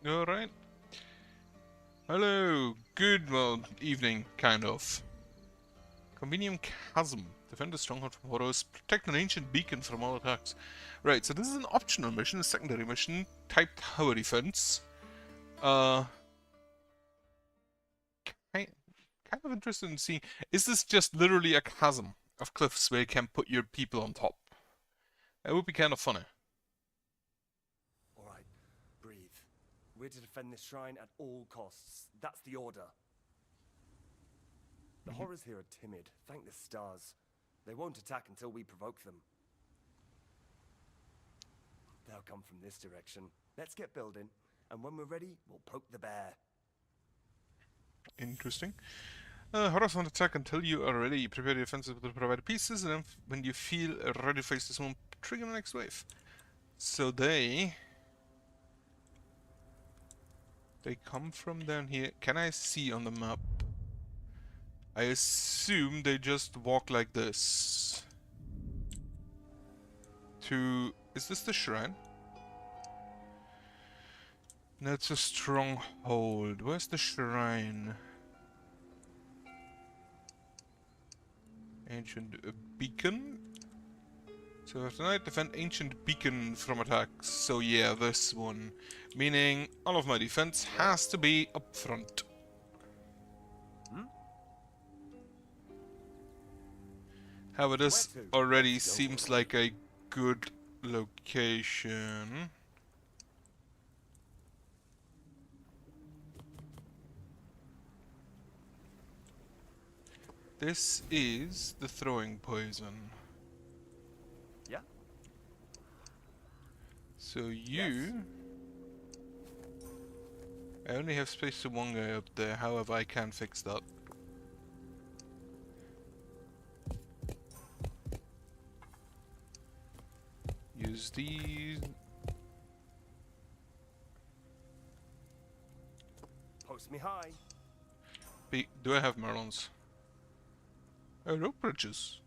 Alright. Hello. Good, well, evening, kind of. Convenium Chasm. Defend a stronghold from horrors. Protect an ancient beacon from all attacks. Right, so this is an optional mission, a secondary mission. Type tower defense. Kind of interested in seeing... Is this just literally a chasm of cliffs where you can put your people on top? That would be kind of funny. Alright, breathe. We're to defend this shrine at all costs. That's the order. The horrors here are timid, thank the stars. They won't attack until we provoke them. They'll come from this direction. Let's get building, and when we're ready, we'll poke the bear. Interesting. Horrors won't attack until you are ready. Prepare your defenses with the provided pieces, and then when you feel ready to face this one, trigger the next wave. So they come from down here. Can I see on the map? I assume they just walk like this. Is this the shrine? No, it's a stronghold. Where's the shrine? Ancient beacon? So after night, defend ancient beacon from attacks. So yeah, this one. Meaning, all of my defense has to be up front. However, this already seems like a good location. This is the throwing poison. Yeah. So you... I only have space for one guy up there, however I can fix that. Use these. Post me high. Do I have melons? Oh, rope bridges.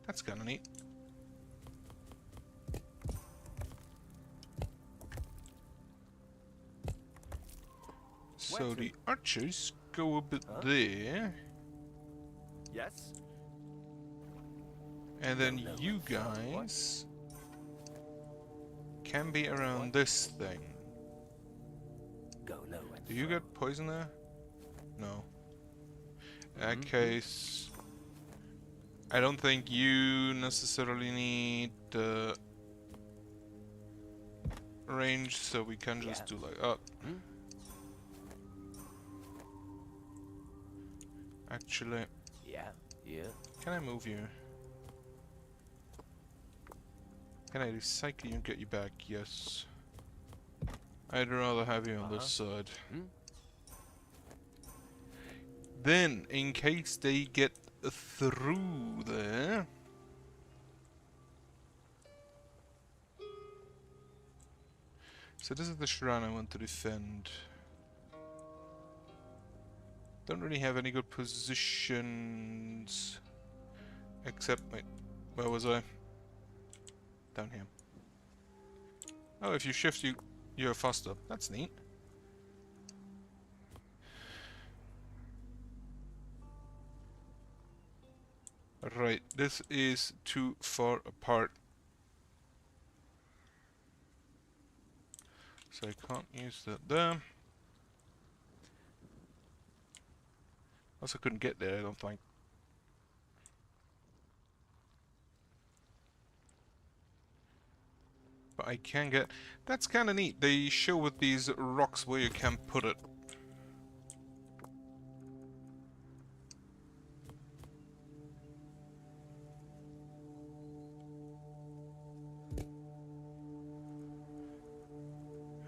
That's kinda neat. So the archers go a bit there. Yes. And then you guys can be around this thing. Go low. Do you get poison there? No. In that case, I don't think you necessarily need range, so we can just do like that. Actually, can I move you? Can I recycle you and get you back? Yes. I'd rather have you on this side. Then, in case they get through there... So this is the shrine I want to defend. Don't really have any good positions. Except, wait, where was I? Down here. Oh, if you shift, you're faster. That's neat. Right, this is too far apart. So I can't use that there. Also couldn't get there, I don't think. But I can get... That's kinda neat. They show with these rocks where you can put it.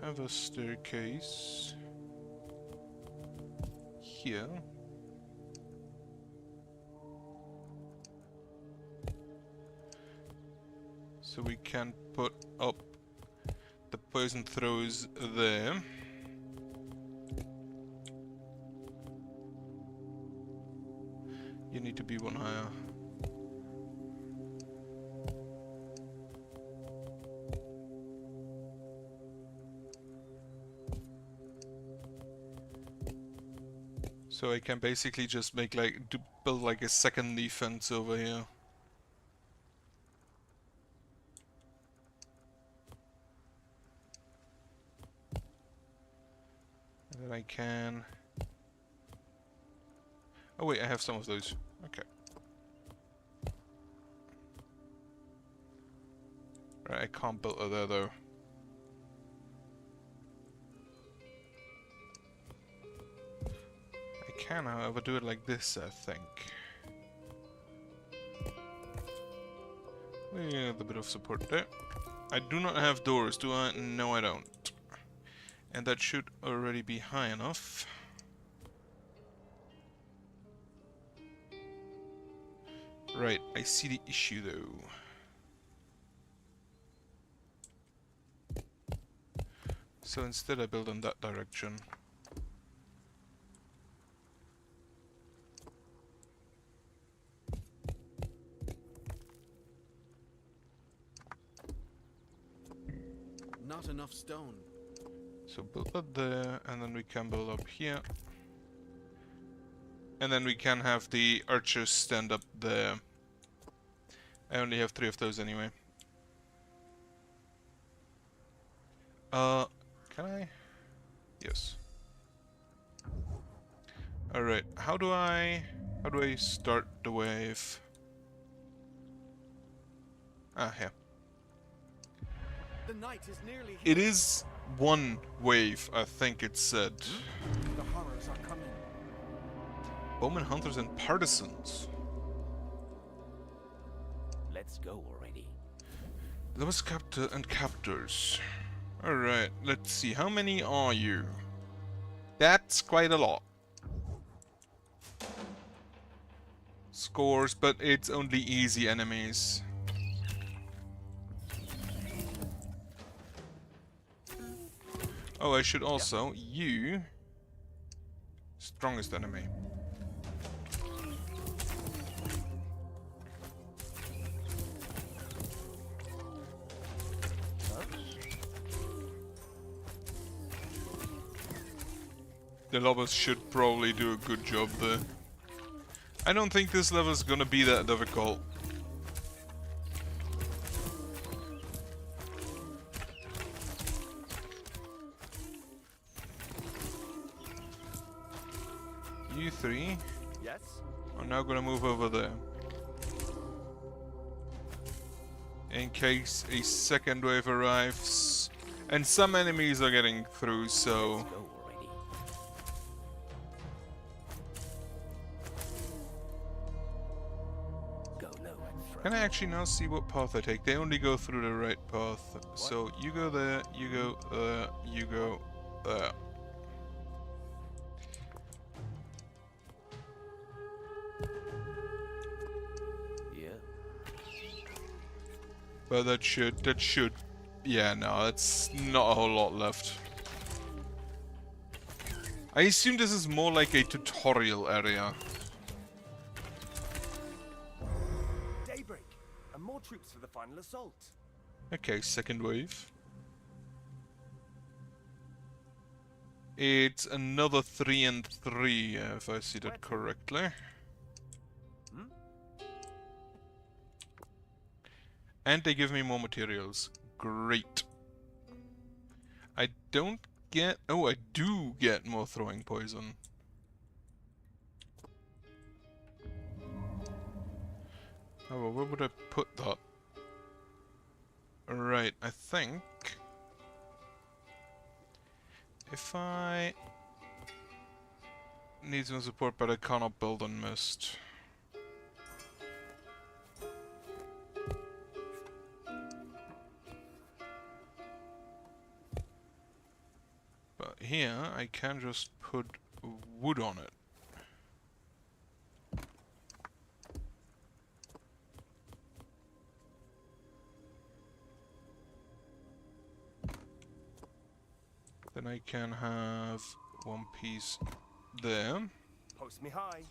Have a staircase here. So we can put up the poison throws there. You need to be one higher. So I can basically just make like build like a second defense over here. And then I can. Oh wait, I have some of those. Okay. Right, I can't build it there though. I can, however, do it like this, I think. We have a bit of support there. I do not have doors, do I? No, I don't. And that should already be high enough. Right, I see the issue though. So instead I build in that direction. Not enough stone. So build that there, and then we can build up here. And then we can have the archers stand up there. I only have 3 of those anyway. Can I? Yes. Alright, how do I start the wave? Ah, here. The night is nearly It here. is 1 wave, I think it said. The horrors are coming. Bowmen, hunters, and partisans. Let's go already. Those captor and captors. Alright, let's see. How many are you? That's quite a lot. Scores, but it's only easy enemies. Oh, I should also... You... Strongest enemy. The lovers should probably do a good job there. I don't think this level is gonna be that difficult. You 3 Yes? are now gonna move over there. In case a second wave arrives. And some enemies are getting through, so... Let's go already. Go low and throw. Can I actually now see what path I take? They only go through the right path. So you go there, you go there, you go there. Yeah. But that should... Yeah, no, that's not a whole lot left. I assume this is more like a tutorial area. Daybreak, and more troops for the final assault. Okay, second wave. It's another 3 and 3, if I see that correctly. Hmm? And they give me more materials. Great. I don't get... Oh, I do get more throwing poison. Oh, well, where would I put that? Right, I think... If I... Need some support, but I cannot build on mist. But here, I can just put wood on it. Then I can have 1 piece there. Post me high.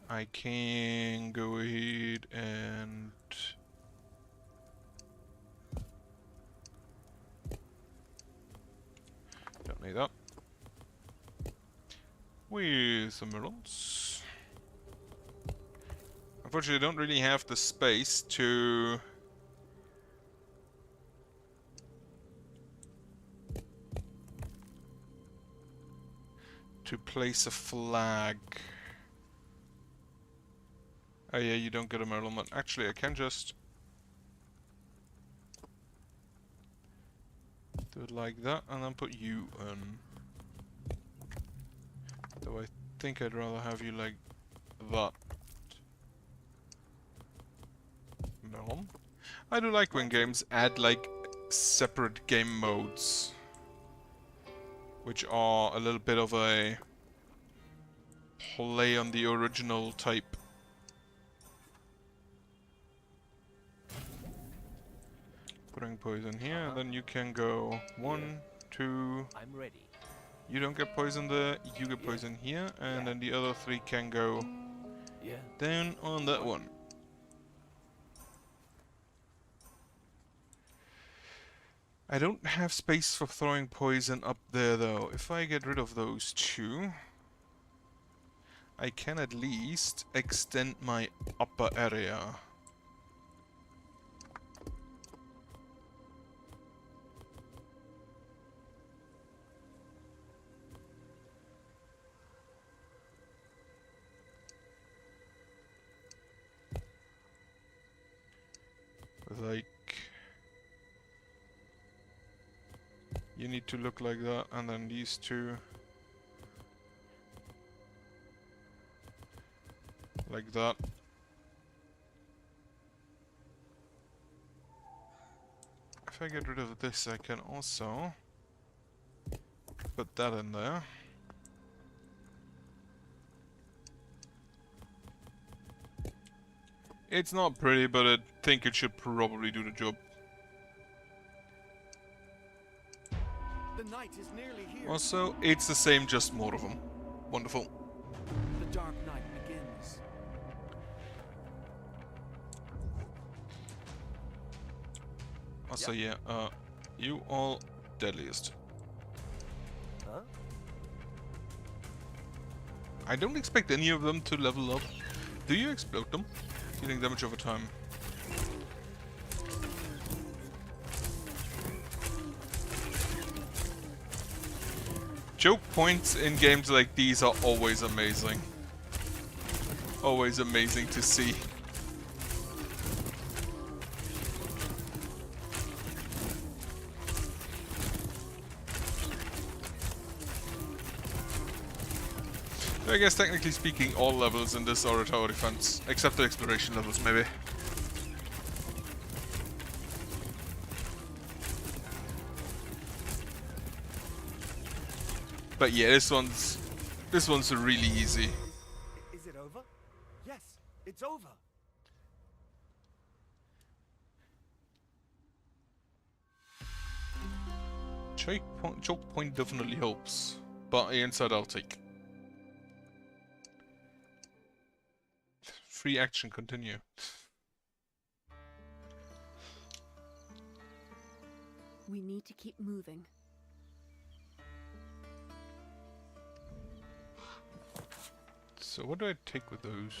I can go ahead and... Don't need that. with emeralds. Unfortunately, I don't really have the space to place a flag. Oh yeah, you don't get a emerald, but actually I can just do it like that and then put you in. Though I think I'd rather have you like that. No. I do like when games add like separate game modes, which are a little bit of a play on the original type. Putting poison here, and then you can go 1, 2. I'm ready. You don't get poison there, you get poison here, and then the other 3 can go down on that one. I don't have space for throwing poison up there though. If I get rid of those 2, I can at least extend my upper area. Like, you need to look like that, and then these 2 like that. If I get rid of this, I can also put that in there. It's not pretty, but I think it should probably do the job. The night is nearly here. Also, it's the same, just more of them. Wonderful. The dark night begins. Also, yeah, you all deadliest. Huh? I don't expect any of them to level up. Do you explode them? Dealing damage over time. Choke points in games like these are always amazing. Always amazing to see. I guess technically speaking all levels in this are a tower defense, except the exploration levels maybe. But yeah, this one's really easy. Is it over? Yes, it's over. Choke point definitely helps, but inside I'll take. Free action continue. We need to keep moving. So what do I take with those?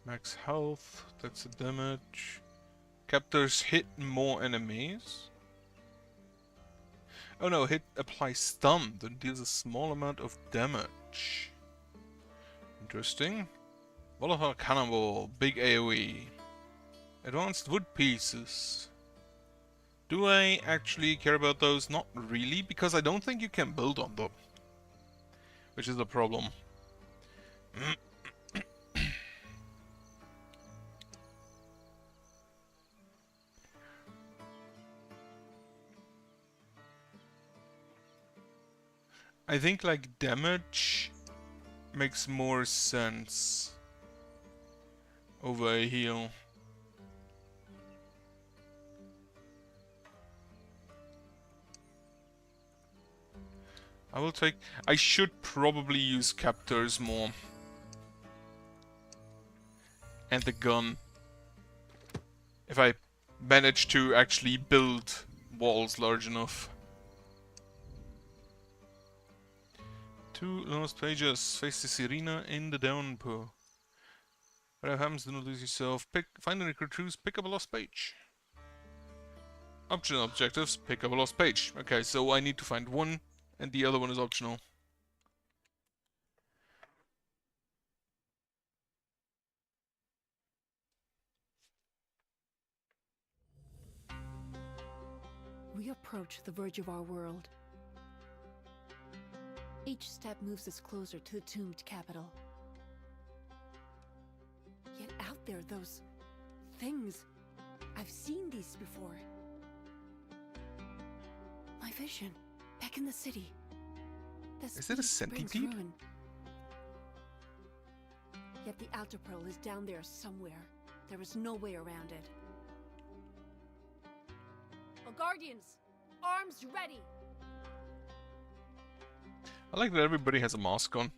Max health, that's the damage. Captors hit more enemies. Oh no, hit applies stun, then deals a small amount of damage. Interesting. Volatile Cannonball, big AoE. Advanced wood pieces. Do I actually care about those? Not really, because I don't think you can build on them. Which is the problem. I think like damage makes more sense over a heal. I should probably use captors more. And the gun. If I manage to actually build walls large enough. 2 lost pages. Face the Sirena in the downpour. Whatever happens, do not lose yourself. Find and recruit, pick up a lost page. Optional objectives, pick up a lost page. Okay, so I need to find one, and the other one is optional. We approach the verge of our world. Each step moves us closer to the tombed capital. Yet out there, those things. I've seen these before. My vision, back in the city. Is it a centipede? Ruin. Yet the Altar Pearl is down there somewhere. There is no way around it. Oh, Guardians! Arms ready! I like that everybody has a mask on.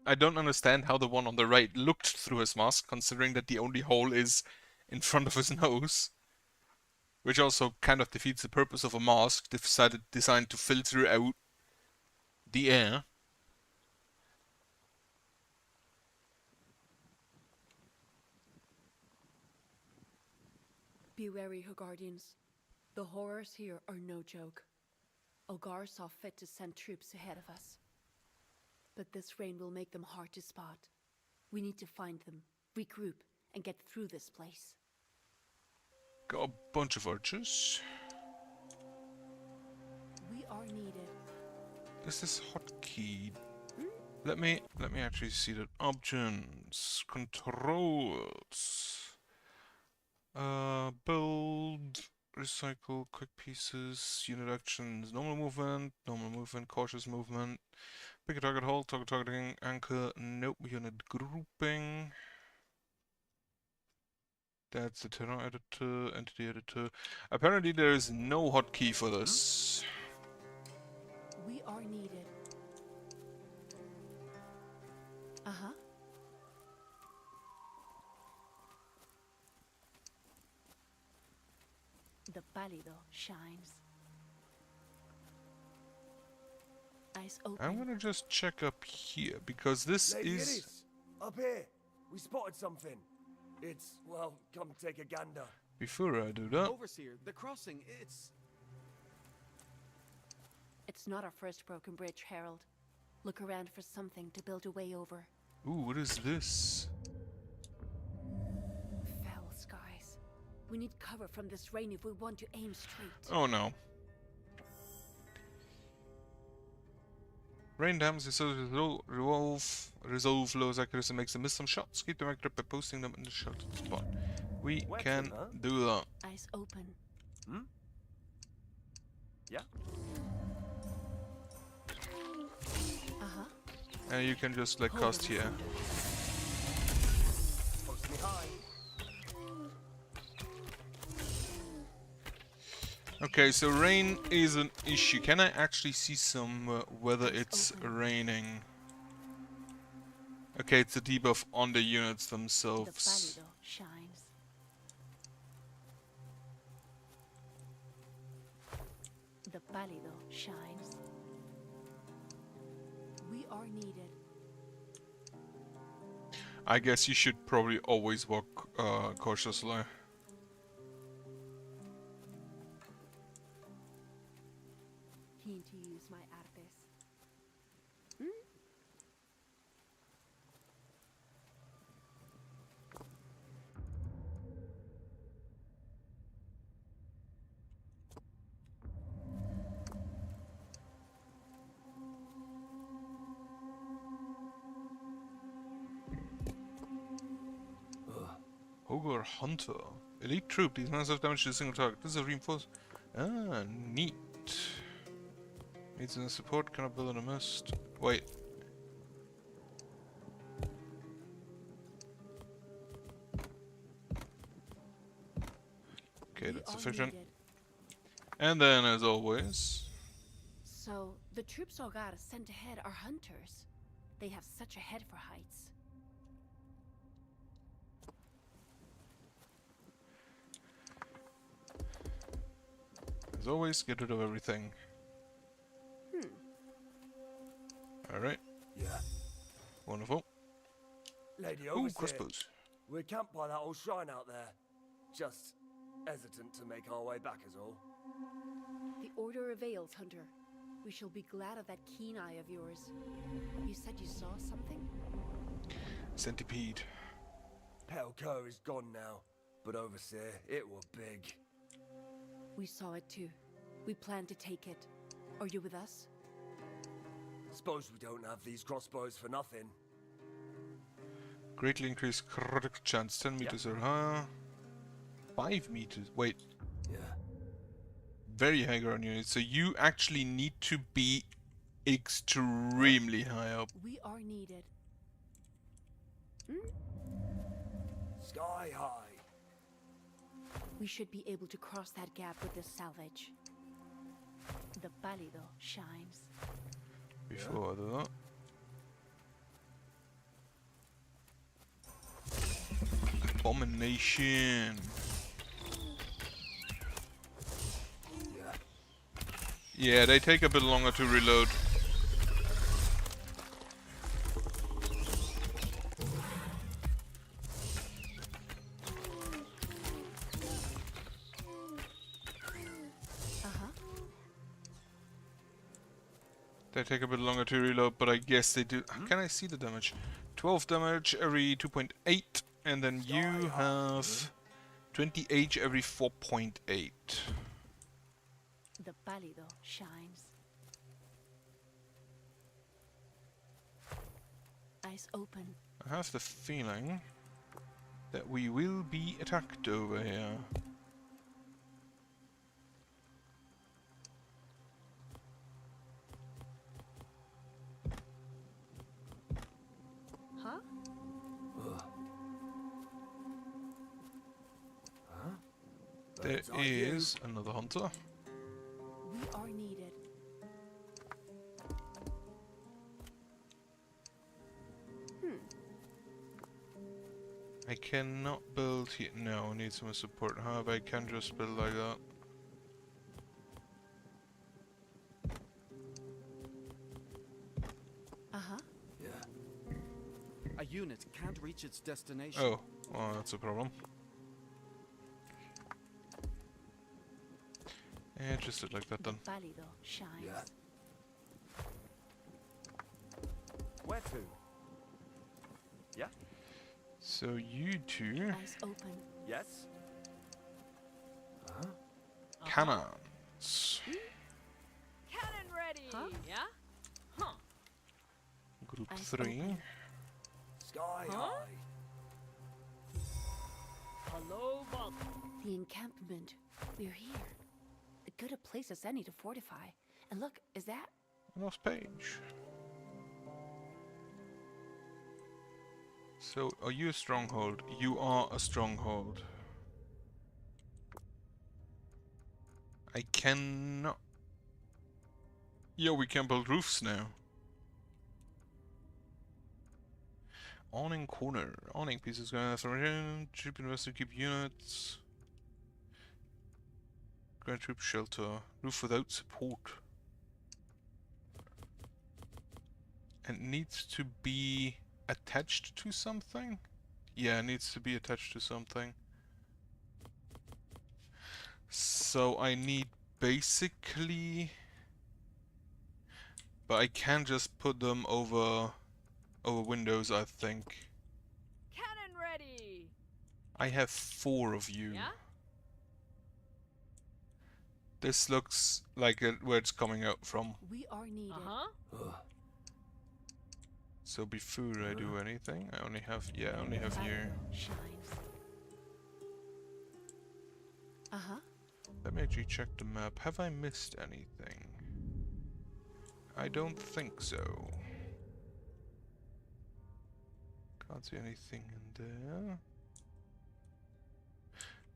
I don't understand how the one on the right looked through his mask, considering that the only hole is in front of his nose. Which also kind of defeats the purpose of a mask designed to filter out the air. Be wary, Guardians. The horrors here are no joke. Ogar saw fit to send troops ahead of us. But this rain will make them hard to spot. We need to find them, regroup, and get through this place. Got a bunch of archers. We are needed. Is this hotkey? Let me actually see that. Options, controls, build, recycle, quick pieces, unit actions, normal movement, cautious movement, pick a target, hold, targeting, anchor, nope, unit grouping. That's the terrain editor, entity editor. Apparently there is no hotkey for this. We are needed. Uh-huh. The pálido shines. Eyes open. I'm gonna just check up here, because this Lady is... Iris, up here. We spotted something. It's, well, come take a gander. Before I do that... Overseer, the crossing, It's not our first broken bridge, Harold. Look around for something to build a way over. Ooh, what is this? Fell skies. We need cover from this rain if we want to aim straight. Oh no. Rain dams resolve low accuracy, makes them miss some shots. Keep them accurate by posting them in the shot spot. We Wet can one, huh? do that. Eyes open. Hmm? Yeah? Uh-huh. And you can just like Hold cast on, here. Thunder. Post me high. Okay, so rain is an issue. Can I actually see some whether it's raining? Okay, it's a debuff on the units The themselves. pálido shines. The pálido shines. We are needed. I guess you should probably always walk cautiously. Keen to use my artes. Ogre Hunter. Elite troop. These men have damage to a single target. This is a reinforced. Ah, neat. Needs no support. Cannot build in a mist. Wait. Okay, We that's are sufficient. needed. And then, as always, So, the troops Olgar sent ahead are hunters. They have such a head for heights. get rid of everything. Alright. Yeah. Wonderful. Lady Ooh, Overseer, crossbows. we're camped by that old shrine out there. Just hesitant to make our way back is all. The order avails, Hunter. We shall be glad of that keen eye of yours. You said you saw something? Centipede. Pale Cur is gone now, but Overseer, it were big. We saw it too. We plan to take it. Are you with us? Suppose we don't have these crossbows for nothing. Greatly increased critical chance. 10 meters or higher. 5 meters. Wait. Yeah. Very high ground unit. So you actually need to be extremely high up. We are needed. Sky high. We should be able to cross that gap with this salvage. The pálido shines. Before I do that. Abomination. Yeah. Yeah, they take a bit longer to reload. They take a bit longer to reload, but I guess they do. Can I see the damage? 12 damage every 2.8, and then you have 20 H every 4.8. The pálido shines. Eyes open. I have the feeling that we will be attacked over here. Huh? There Birds eye view. is another hunter. We are needed. I cannot build here. No, I need some support. However, I can just build like that. Uh-huh. Yeah. A unit can't reach its destination. Oh, well, that's a problem. Yeah, just did like that The then. pálido shines. Yeah. Where to? Yeah? So you two Eyes open. Yes? cannons. Cannon ready! Huh? Yeah? Huh. Group Eyes 3. open. Sky Huh? high. Hello, Bob. The encampment. We're here. As good a place as any to fortify. And look, is that? Last page. So, are you a stronghold? You are a stronghold. I cannot... Yeah, we can build roofs now. Awning corner. Awning pieces gonna have to troop investor keep units. Grand troop shelter. Roof without support. And needs to be attached to something? Yeah, it needs to be attached to something. So I need basically... But I can just put them over windows, I think. Cannon ready! I have 4 of you. Yeah? This looks like where it's coming out from. We are needed. Uh-huh. So before I do anything, I only have you. Pálido shines. Uh-huh. Let me actually check the map. Have I missed anything? I don't think so. Can't see anything in there.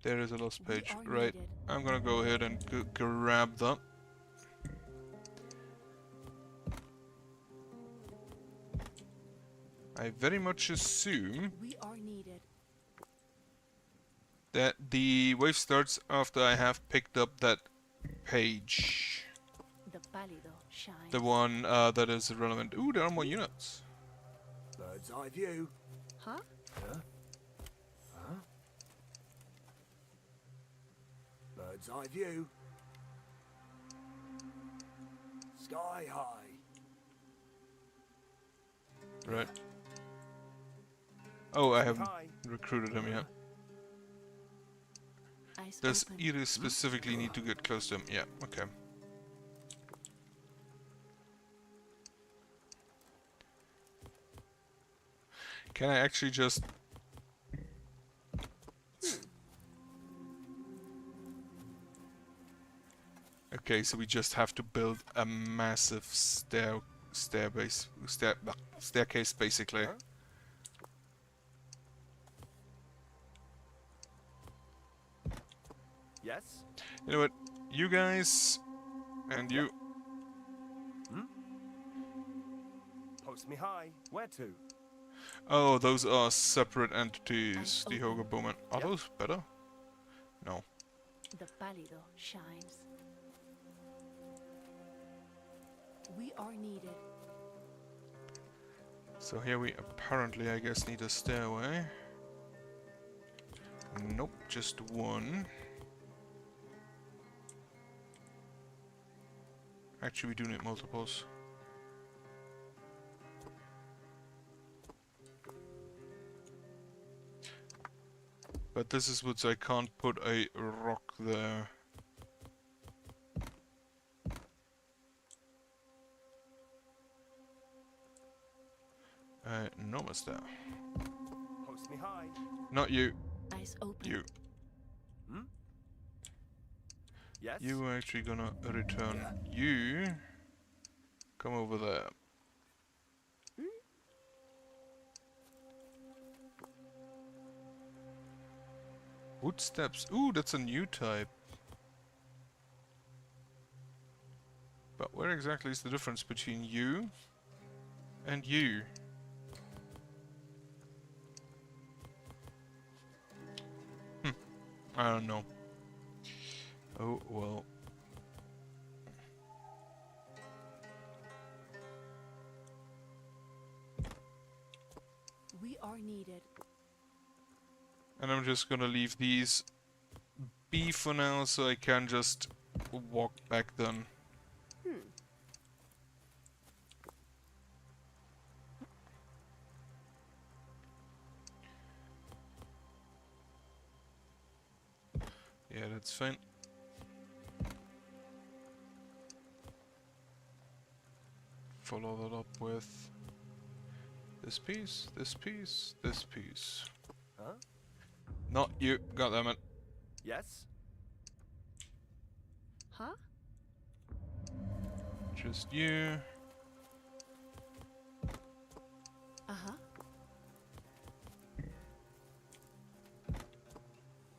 There is a lost We page. are Right. needed. I'm gonna go ahead and grab that. I very much assume We are needed. that the wave starts after I have picked up that page. The pálido shines. The one that is relevant. Ooh, there are more units. Bird's eye view. Huh? Bird's eye view. Sky high. Right. Oh, I haven't High. recruited him yet. Eyes Does open. Iris specifically need to get close to him? Yeah, okay. Can I actually just... Okay, so we just have to build a massive staircase, basically. Huh? Yes? You know what? You guys and you. Post me high. Where to? Oh, those are separate entities. The open. Hoga Bowman. Are Yep. those better? No. The pálido shines. We are needed. So here we apparently, I guess, need a stairway. Nope, just one. Actually, we do need multiples. But this is what I can't put a rock there. No, mister. Post me high. Not you. Eyes open. You. Yes? You are actually gonna return. You. Come over there. Wood steps. Ooh, that's a new type. But where exactly is the difference between you and you? I don't know. Oh, well. We are needed. And I'm just gonna leave these be for now so I can just walk back then. Yeah, that's fine. Follow that up with this piece, this piece, this piece. Huh? Not you, goddammit. Yes? Huh? Just you. Uh-huh.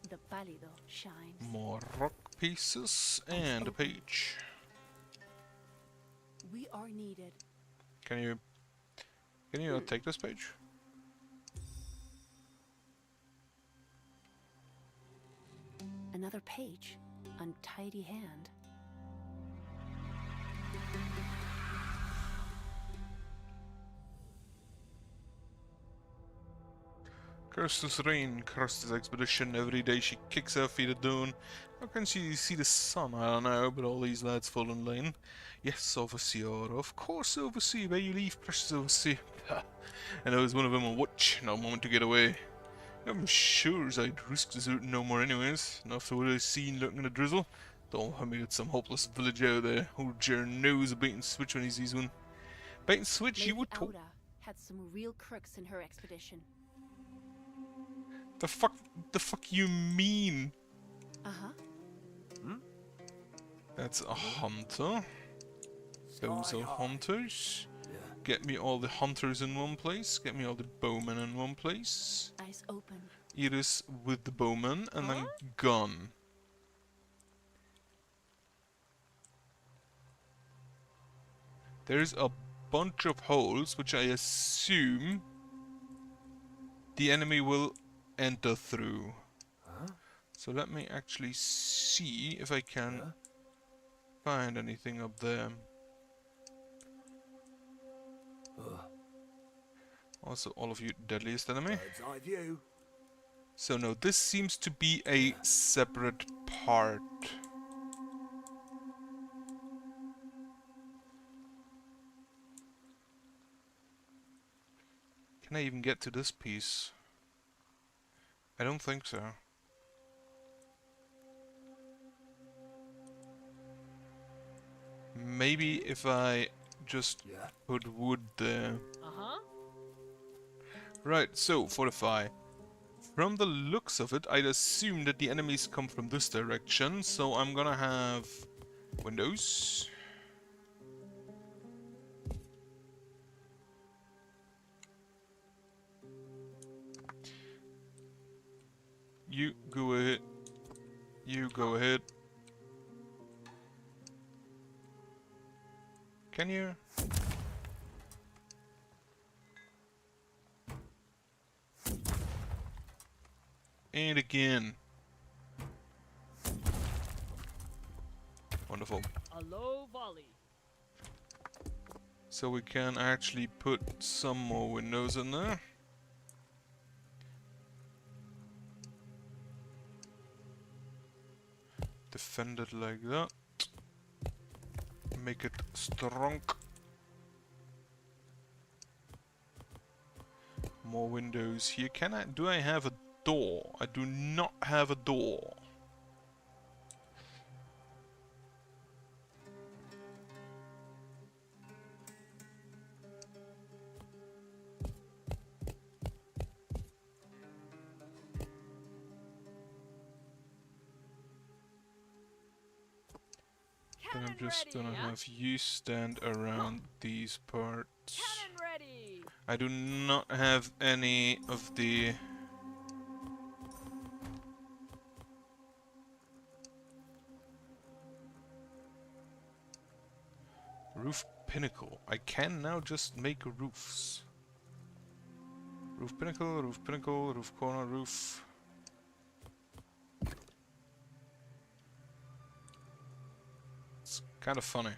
The pálido shines. More rock pieces and a page. We are needed. Can you take this page? Another page. Untidy hand. Kirsten's reign, Kirsten's expedition. Every day she kicks her feet at dawn. How can she see the sun? I don't know, but all these lads fall in line. Yes, Overseer. Of course, Overseer. Where you leave, precious Overseer. And there was one of them on watch. No moment to get away. I'm sure as I'd risk deserting no more anyways. And after what I've seen lurking in the drizzle. Don't have me at some hopeless village out there. Old Jer knows a bait and switch when he sees one. Bait and switch, Lady you would talk. Auda had some real crooks in her expedition. The fuck you mean? Uh-huh. That's a hunter. Those Sky are high. hunters. Yeah. Get me all the hunters in one place. Get me all the bowmen in one place. Eyes open. Iris with the bowman and then gun. There's a bunch of holes which I assume the enemy will enter through. So let me actually see if I can find anything up there. Also, all of you deadliest enemy. Bird's eye view. So no, this seems to be a separate part. Can I even get to this piece? I don't think so. Maybe if I just Yeah. put wood there. Uh-huh. Right, so fortify. From the looks of it, I'd assume that the enemies come from this direction, so I'm gonna have windows. You go ahead. You go ahead. Can you? And again. Wonderful. A low volley. So we can actually put some more windows in there. Defend it like that. Make it strong. More windows here. Do I have a door? I do not have a door. Then I'm Cannon just ready, gonna huh? have you stand around these parts. Cannon ready. I do not have any of the roof pinnacle. I can now just make roofs. Roof pinnacle, roof corner, roof. It's kind of funny.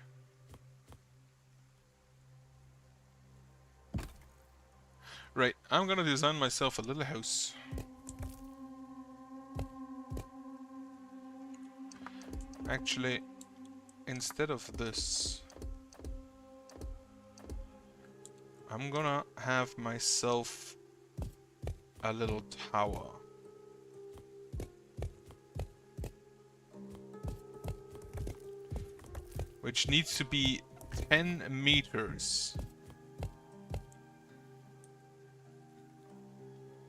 Right, I'm gonna design myself a little house. Actually, instead of this, I'm gonna have myself a little tower. Which needs to be 10 meters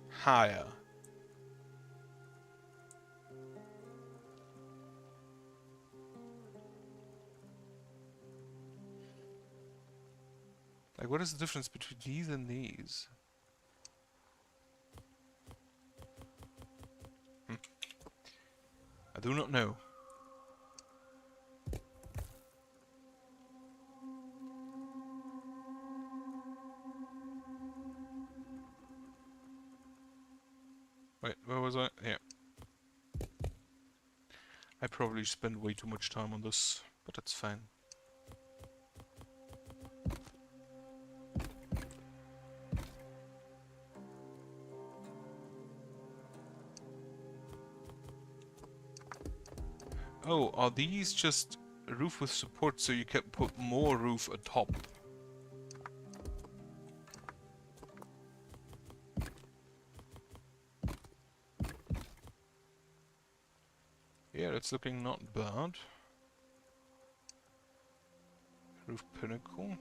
higher. Like, what is the difference between these and these? I do not know. Wait, where was I? Yeah. I probably spent way too much time on this, but that's fine. Oh, are these just roof with support so you can put more roof atop? Yeah, it's looking not bad. Roof pinnacle.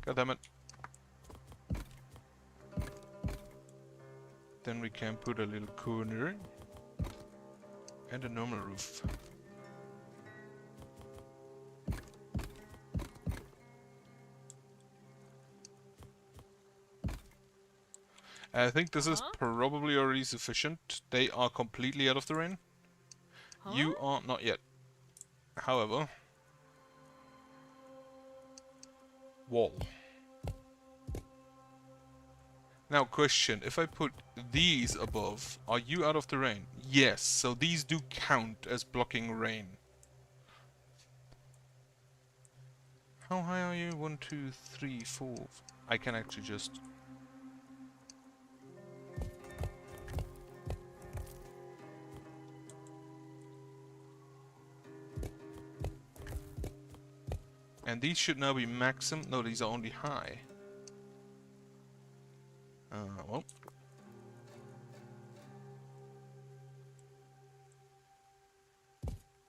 Goddammit. Then we can put a little corner and a normal roof. I think this is probably already sufficient. They are completely out of the rain. You are not yet. However, wall. Now question, if I put these above, are you out of the rain? Yes, so these do count as blocking rain. How high are you? 1, 2, 3, 4. I can actually just... And these should now be maximum. No, these are only high. Well.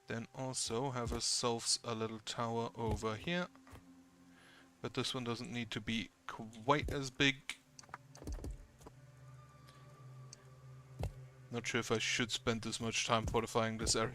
Then also have ourselves a little tower over here. But this one doesn't need to be quite as big. Not sure if I should spend this much time fortifying this area.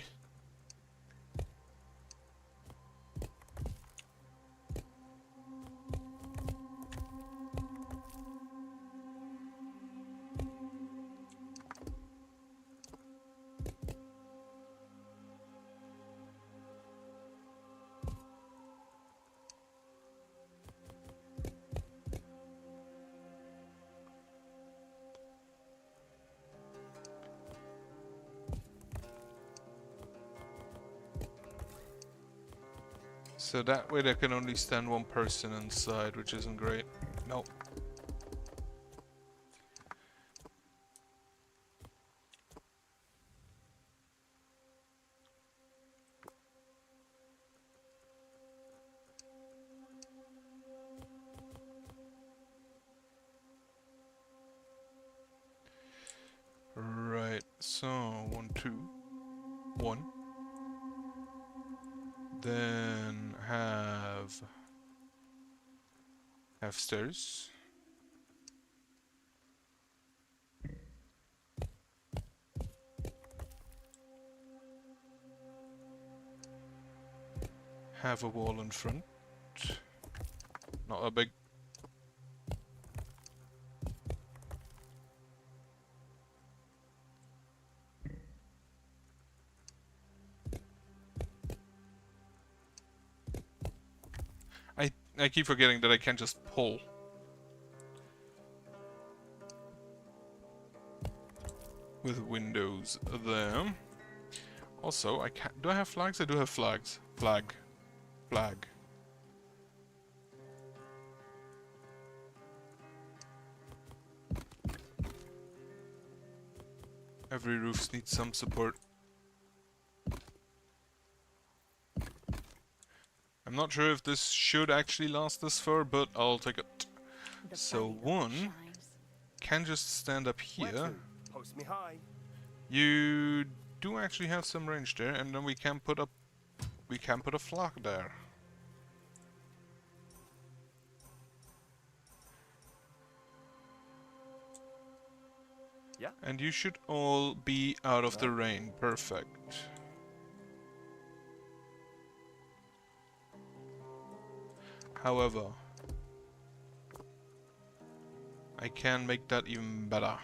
So that way there can only stand one person inside, which isn't great. No. Right, so 1, 2, 1. Then have stairs. Have a wall in front. Not a big. I keep forgetting that I can't just pull. With windows there. Also, I can't. Do I have flags? I do have flags. Flag. Flag. Every roof needs some support. I'm not sure if this should actually last this far, but I'll take it. The So valley one shines. can just stand up Where here. to? Post me high. You do actually have some range there, and then we can put a flag there. Yeah. And you should all be out of the rain. Perfect. However, I can make that even better.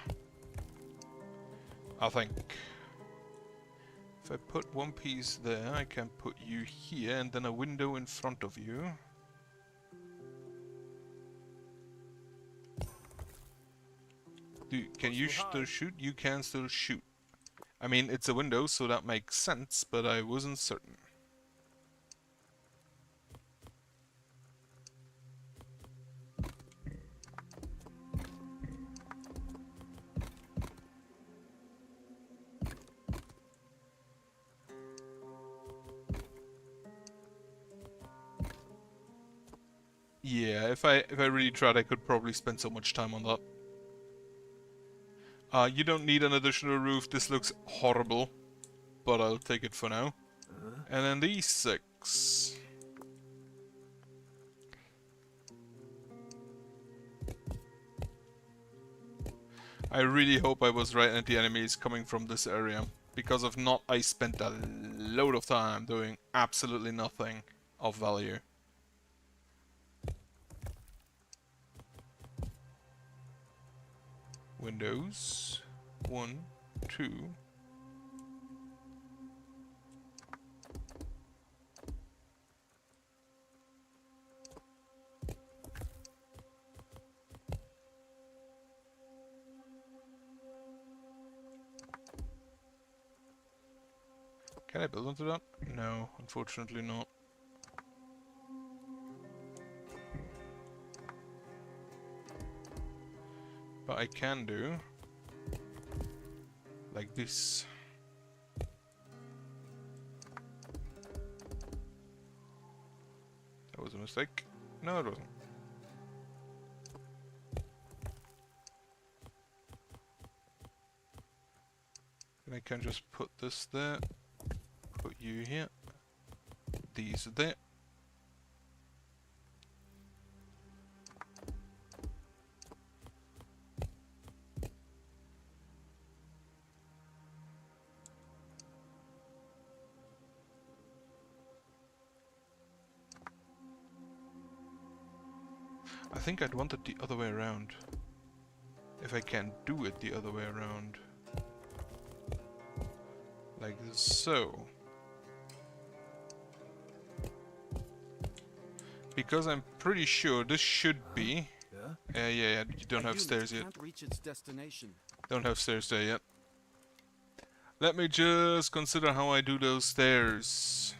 I think. If I put one piece there, I can put you here, and then a window in front of you. Can you still shoot? You can still shoot. I mean, it's a window, so that makes sense, but I wasn't certain. Yeah, if I really tried, I could probably spend so much time on that. You don't need an additional roof. This looks horrible, but I'll take it for now. And then these 6. I really hope I was right and the enemy is coming from this area. Because if not, I spent a load of time doing absolutely nothing of value. Windows. 1, 2. Can I build onto that? No, unfortunately not. But I can do like this. That was a mistake. No, it wasn't. And I can just put this there, put you here, these there. I think I'd want it the other way around. If I can do it the other way around. Like so. Because I'm pretty sure this should be... yeah, you don't A have unit stairs yet. can't reach its destination. Don't have stairs there yet. Let me just consider how I do those stairs.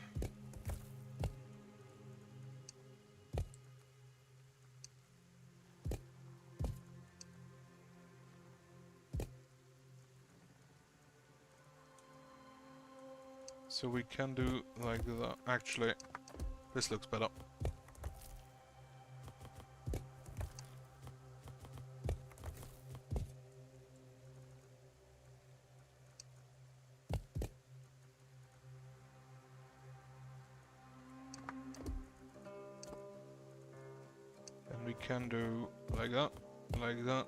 So we can do like that. Actually, this looks better. And we can do like that, like that.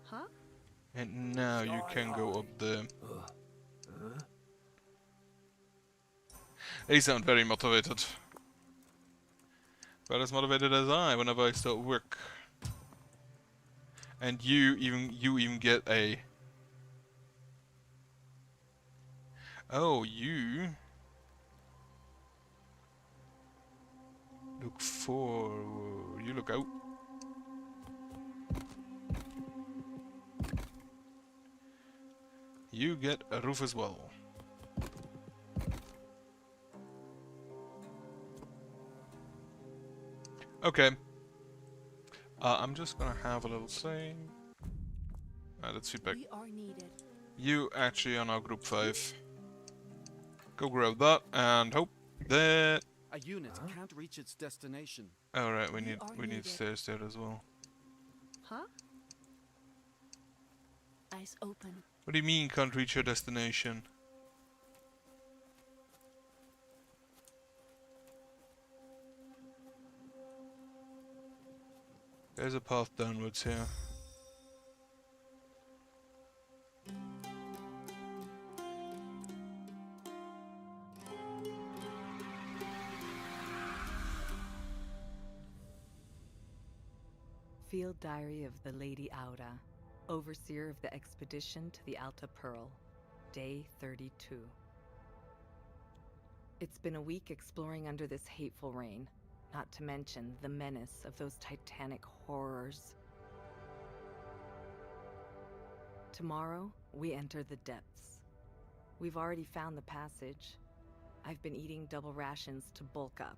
Huh? And now you can go up there. They sound very motivated. But as motivated as I whenever I start work. And you even get a... Oh, you... Look for... You look out. You get a roof as well. Okay. I'm just gonna have a little say. Let's feedback. We are needed. You actually are now group 5. Go grab that and hope that... A unit can't reach its destination. Alright, we We need are needed. stairs there as well. Huh? Eyes open. What do you mean can't reach your destination? There's a path downwards here. Field Diary of the Lady Auda, Overseer of the Expedition to the Alta Pearl, Day 32. It's been a week exploring under this hateful rain, not to mention the menace of those titanic horrors. Tomorrow, we enter the depths. We've already found the passage. I've been eating double rations to bulk up.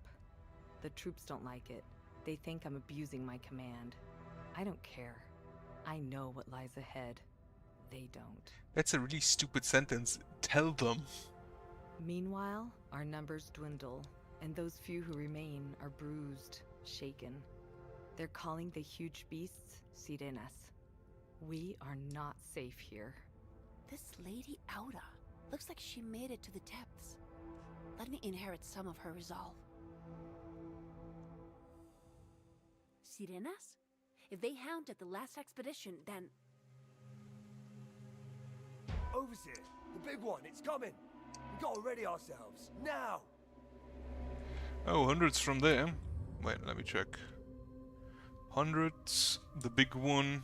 The troops don't like it. They think I'm abusing my command. I don't care. I know what lies ahead. They don't. That's a really stupid sentence. Tell them. Meanwhile, our numbers dwindle, and those few who remain are bruised, shaken. They're calling the huge beasts sirenas. We are not safe here. This Lady Auda looks like she made it to the depths. Let me inherit some of her resolve. Sirenas? If they hounded the last expedition, then... Overseer, the big one, it's coming. We gotta ready ourselves, now! Oh, hundreds from there. Wait, let me check. Hundreds, the big one.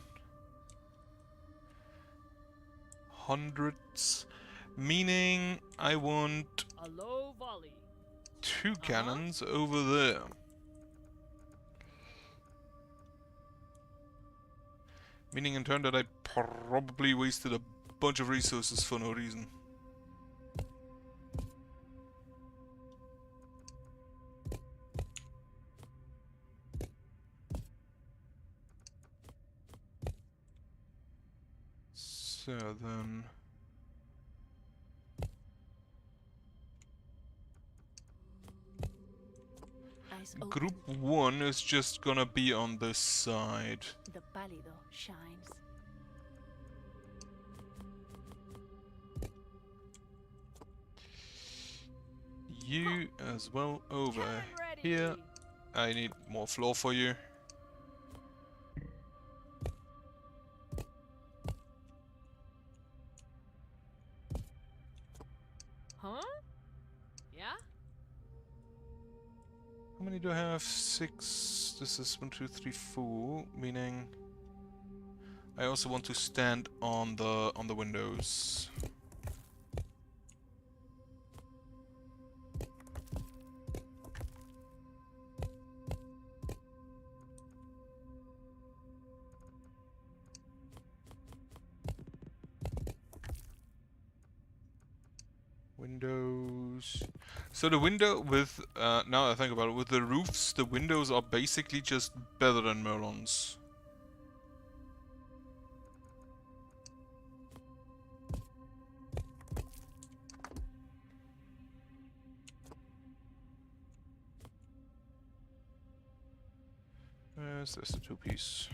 Hundreds, meaning I want... A low volley. 2 cannons over there. Meaning in turn that I probably wasted a bunch of resources for no reason. So then... Eyes open. Group 1 is just gonna be on this side. The pálido shines. You as well over Cannon ready. here. I need more floor for you. Huh? Yeah? How many do I have? 6. This is 1, 2, 3, 4. Meaning, I also want to stand on the windows. Windows. So the window with, now I think about it, with the roofs, the windows are basically just better than Merlon's. There's the 2-piece.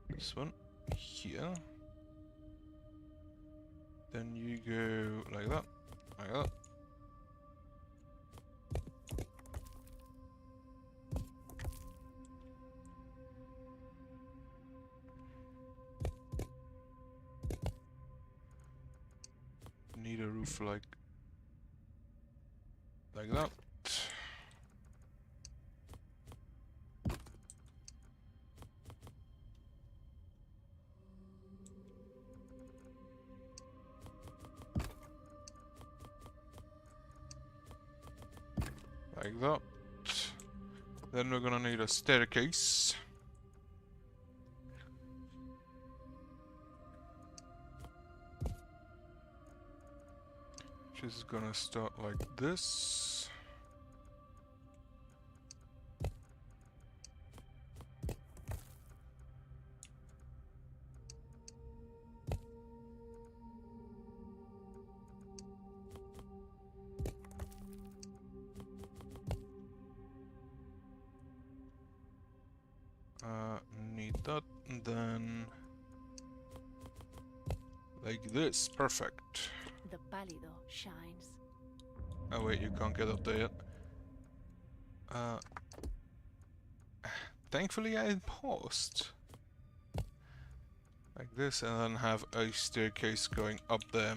This one here. Then you go like that, like that. Need a roof like that. Like that. Then we're gonna need a staircase. Which is gonna start like this. Need that, and then like this, perfect. The pálido shines. Oh wait, you can't get up there yet. Thankfully I paused. Like this, and then have a staircase going up there.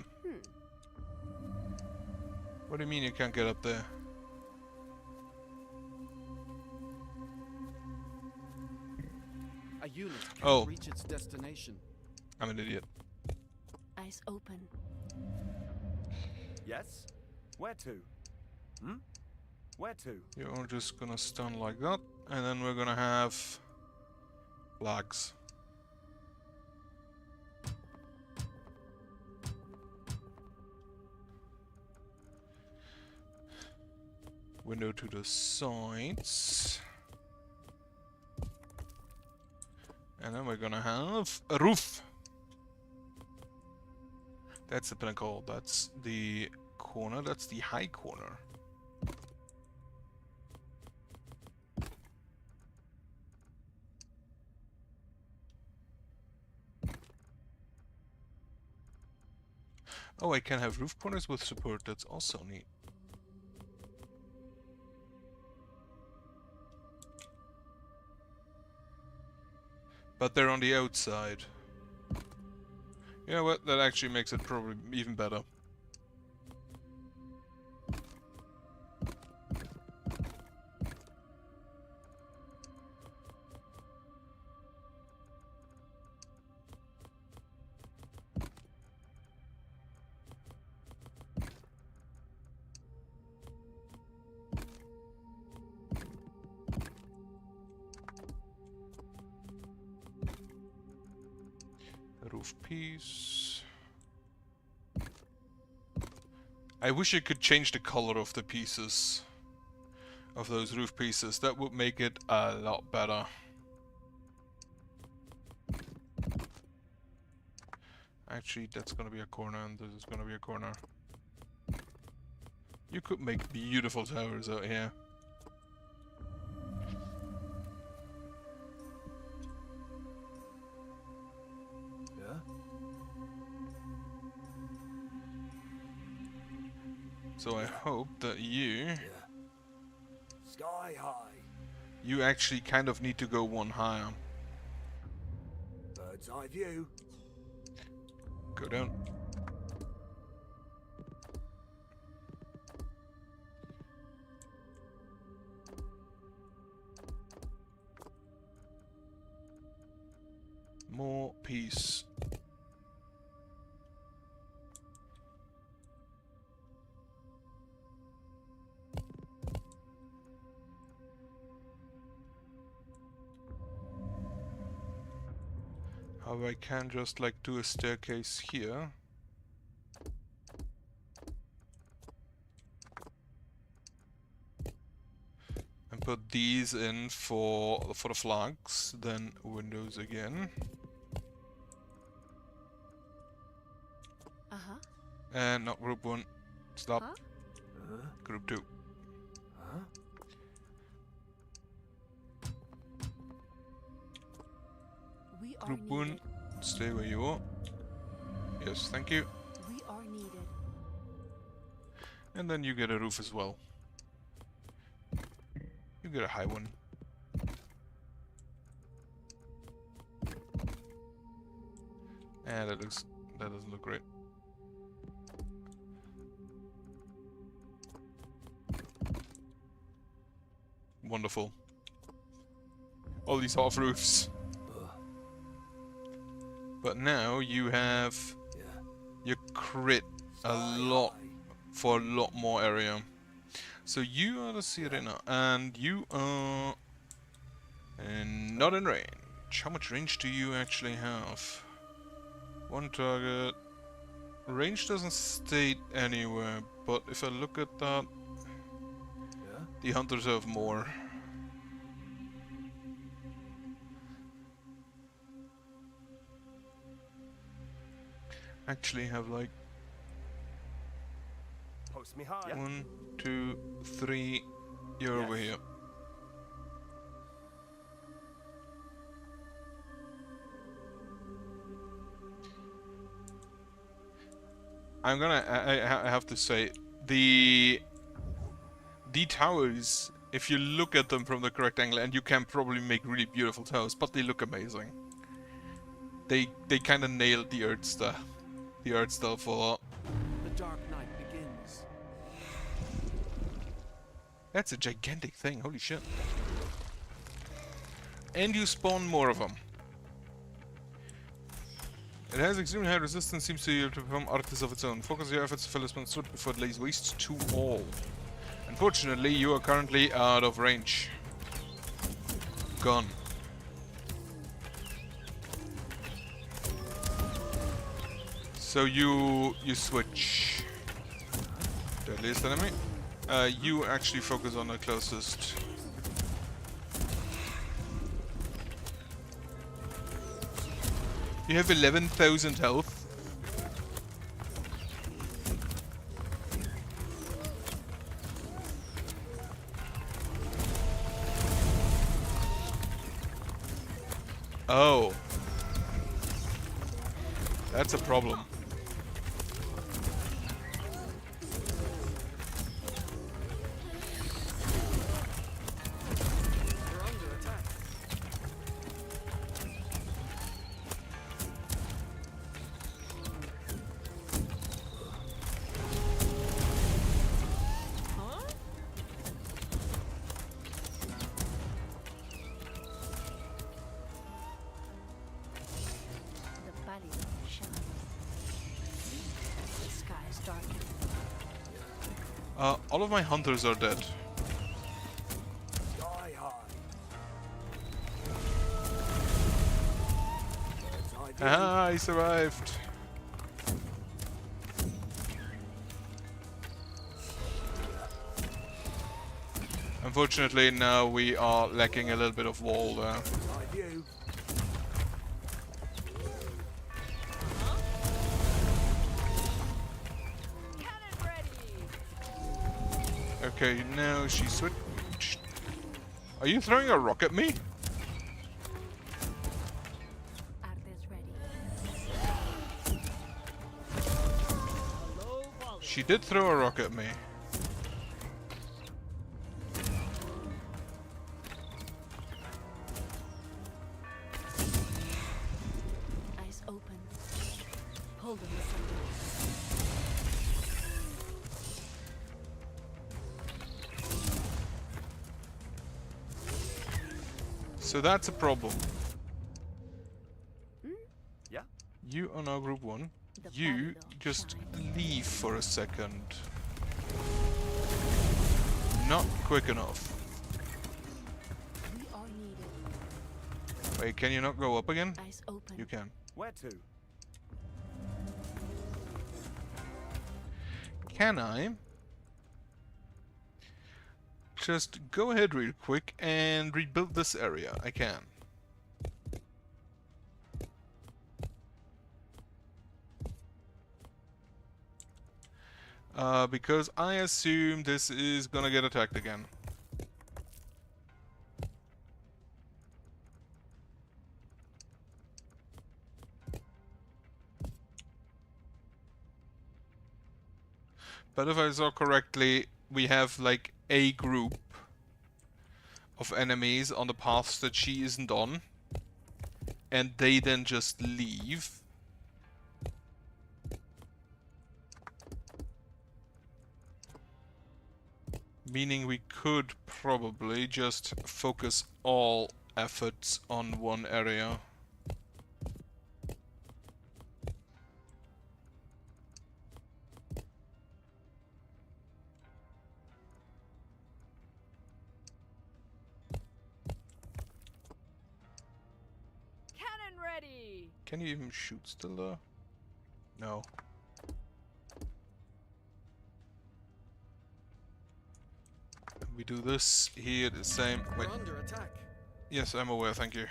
What do you mean you can't get up there? A unit can't Oh. reach its destination. I'm an idiot. Eyes open. Yes? Where to? Hmm? Where to? You're just gonna stun like that, and then we're gonna have flags. Window to the sides. And then we're gonna have a roof. That's the pinnacle, that's the corner, that's the high corner. Oh, I can have roof corners with support, that's also neat. But they're on the outside. You know what, that actually makes it probably even better. roof piece. I wish I could change the color of the pieces. Of those roof pieces. That would make it a lot better. Actually, that's gonna be a corner and this is gonna be a corner. You could make beautiful towers out here. Yeah? So I hope that Yeah. Sky high. you actually kind of need to go one higher. Bird's eye view. Go down. More peace. How I can just like do a staircase here. And put these in for the flags, then windows again. Uh-huh. And not group 1. Stop. Huh? Group 2. Huh? We are Group 1. needed. Stay where you are. Yes, thank you. We are needed. And then you get a roof as well. You get a high one. And that doesn't look great. Wonderful. All these half roofs. But now you have Yeah. your crit a Sky lot high. for a lot more area. So you are the Sirena, and you are not in range. How much range do you actually have? One target. Range doesn't state anywhere, but if I look at that, Yeah. the hunters have more. Actually have like Post me high. 1, 2, 3. You're over Yes. here. I'm gonna. I have to say the towers. If you look at them from the correct angle, and you can probably make really beautiful towers, but they look amazing. They kind of nailed the art style. The art style for The dark night begins. that's a gigantic thing. Holy shit! And you spawn more of them. It has extremely high resistance, seems to become artists of its own. Focus your efforts to fill this one strip before it lays waste to all. Unfortunately, you are currently out of range. Gone. So you switch. Deadliest enemy. You actually focus on the closest. You have 11,000 health. Oh. That's a problem. We're under attack. Huh? The valley of the shadows. The sky is darkening. All of my hunters are dead. Sky high. Bird's eye Ah, he survived. Unfortunately, now we are lacking a little bit of wall there. My view. Cannon ready! Okay, now she switched. Are you throwing a rock at me? Artes ready. Low volley. She did throw a rock at me. Eyes open. Hold on the center. So that's a problem. Yeah? You are now group 1. The You body though just shines. leave for a second. Not quick enough. We are needed. Wait, can you not go up again? Eyes open. You can. Where to? Can I just go ahead real quick and rebuild this area? I can. Because I assume this is gonna get attacked again. But if I saw correctly, we have like a group of enemies on the paths that she isn't on, and they then just leave. Meaning we could probably just focus all efforts on one area. Cannon ready! Can you even shoot still though? No. We do this here the same. We're Wait. under attack. Yes, I'm aware, thank you.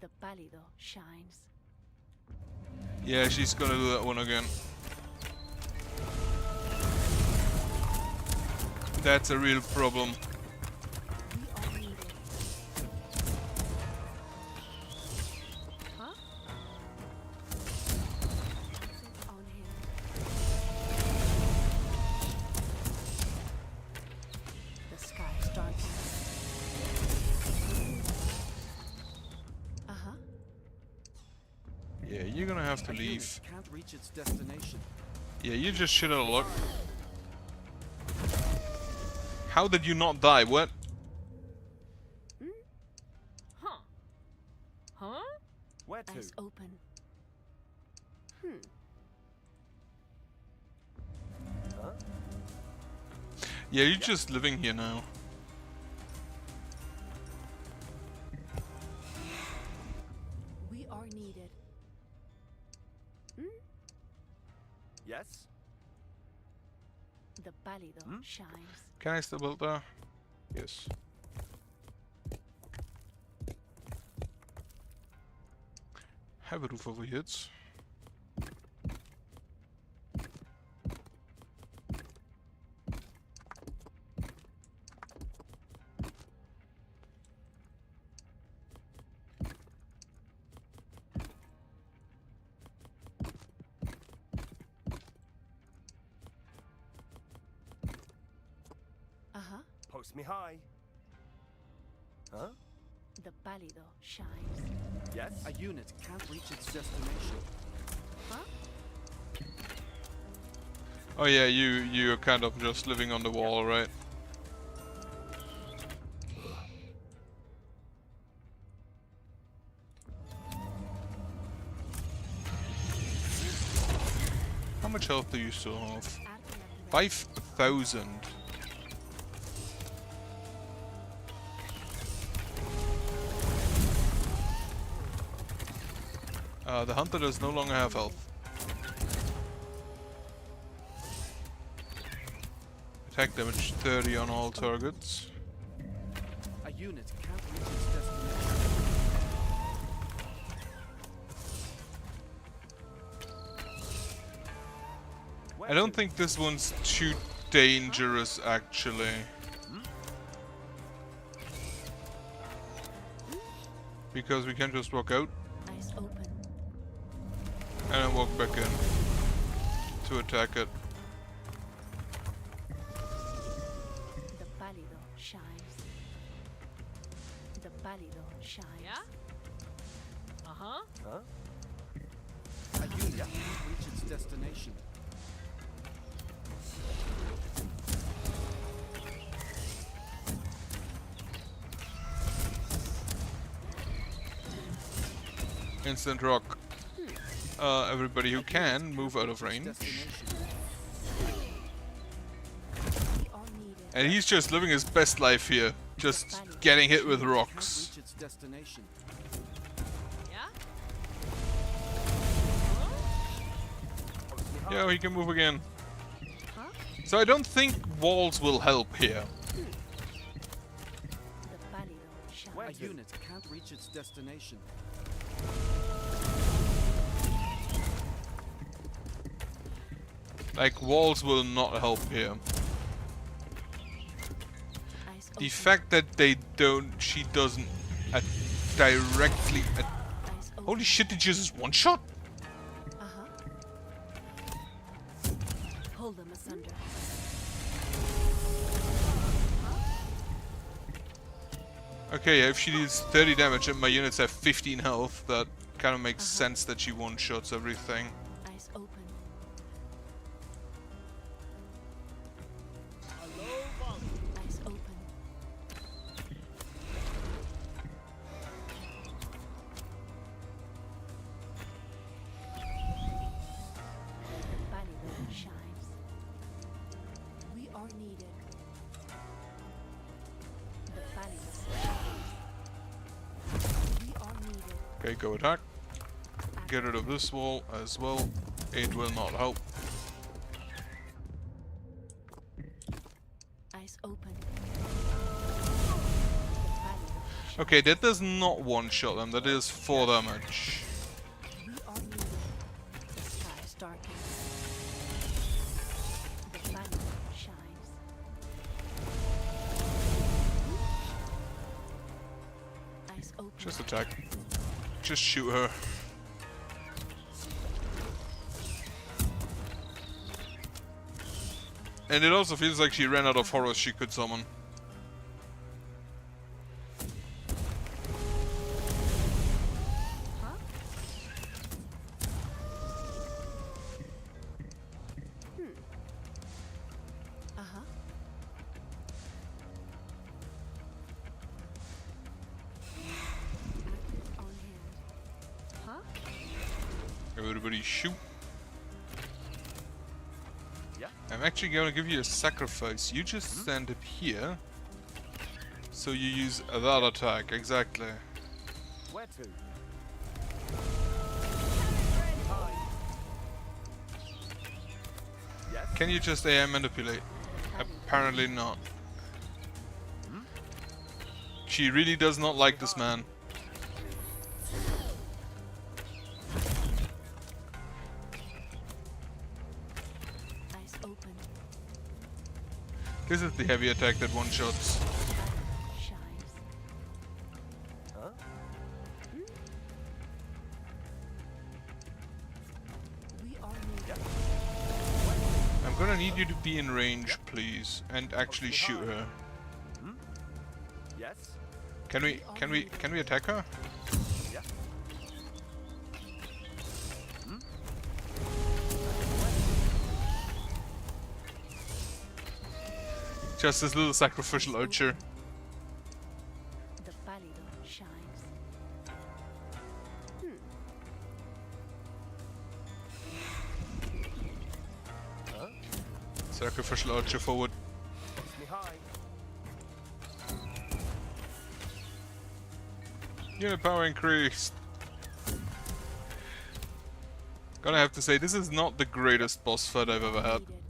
The pálido shines. Yeah, she's gonna do that one again. That's a real problem. We are needed. Huh? Sit on him. The sky's darkening. Uh-huh. Yeah, you're gonna have to A unit leave. can't reach its destination. Yeah, you just shit out of luck. How did you not die? What? Huh? Huh? Where to? Eyes open. Huh? Yeah, you're just living here now. We are needed. Yes? The pálido shines. Can I still build there? Yes. Have a roof over here. Uh-huh. Post me high. Huh? The pálido shines. Yes? A unit can't reach its destination. Huh? Oh yeah, you're kind of just living on the wall, right? much health do you still have? At 11. 5,000. The hunter does no longer have health. Attack damage 30 on all targets. A unit can't reach its destination. I don't think this one's too dangerous, actually. Because we can just walk out Eyes open. and then walk back in to attack it. The pálido shines. The pálido shines. Yeah? Uh-huh. Huh? A unit can't reach its destination. Instant rock. Everybody who can, move out of range. Destination. We are needed. And he's just living his best life here. Just getting hit with Can't rocks. reach its destination. Yeah? Yeah, he can move again. Huh? So I don't think walls will help here. The pálido shines. A unit can't reach its destination. Like, walls will not help here. Eyes The open. fact that they don't, she doesn't directly. Eyes open. Holy shit! Did you just one shot? Uh-huh. Pull them asunder. Okay, if she deals 30 damage and my units have 15 health, that kind of makes sense that she one shots everything. Eyes open. Eyes open. The pálido shines. We are needed. The pálido shines. We are needed. Okay, go attack. Get rid of this wall as well. It will not help. Eyes open. The pálido shines. Okay, that does not one shot them. That is 4 damage. We are needed. The skies darken. The pálido shines. Eyes open. Just attack. Just shoot her. And it also feels like she ran out of horrors she could summon. Huh? Uh-huh. Active on hand. Huh? Everybody shoot. Yeah. I'm actually going to give you a sacrifice. You just stand up here. So you use that attack, exactly. Where to? Yes. Can you just AI manipulate? Apparently not. She really does not like this man. Eyes open. This is the heavy attack that one shots. Shines. Huh? We are needed. I'm gonna need you to be in range, please, and actually shoot her. Yes. Can we attack her? Yeah. Just this little sacrificial archer. The pálido shines. Sacrificial archer forward. Face me high. Unit power increased. Gonna have to say, this is not the greatest boss fight I've ever had. Needed.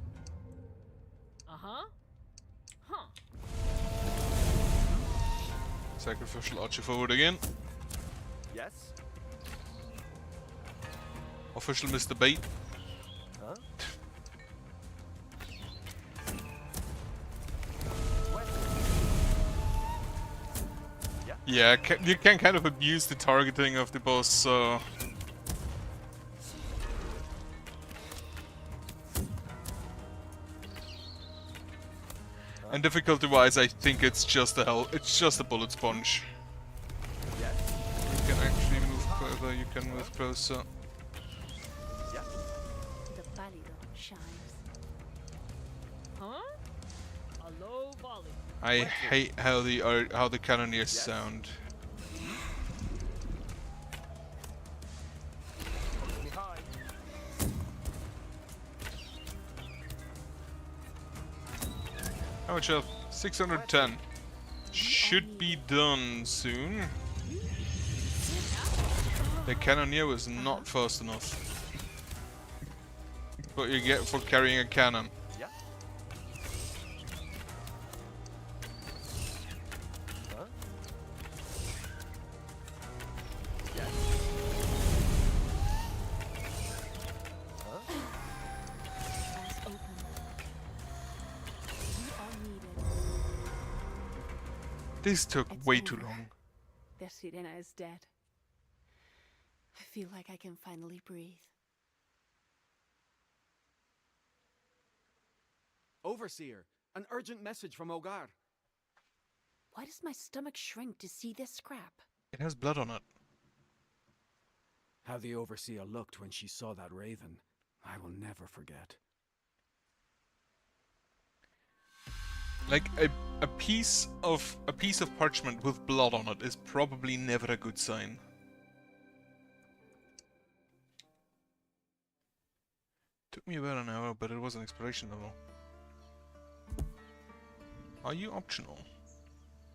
Uh-huh. Huh. Sacrificial archer forward again. Yes? Official Mr. Bait. Huh? West. Yeah, you can kind of abuse the targeting of the boss, so... And difficulty-wise, I think it's just a bullet sponge. Yes? You can actually move further, you can move closer. Yeah. The pálido shines. Huh? A low volley. I hate how the cannoneers sound. Face me high. How much health? 610. Should be done soon. The cannoneer was not fast enough. What you get for carrying a cannon. Yeah. Huh? Yes. Huh? Eyes open. We are needed. This took It's way too over. long. The Sirena is dead. I feel like I can finally breathe. Overseer, an urgent message from Ogar. Why does my stomach shrink to see this scrap? It has blood on it. How the Overseer looked when she saw that raven, I will never forget. Like a piece of parchment with blood on it is probably never a good sign. Took me about an hour, but it was an exploration level. Are you optional?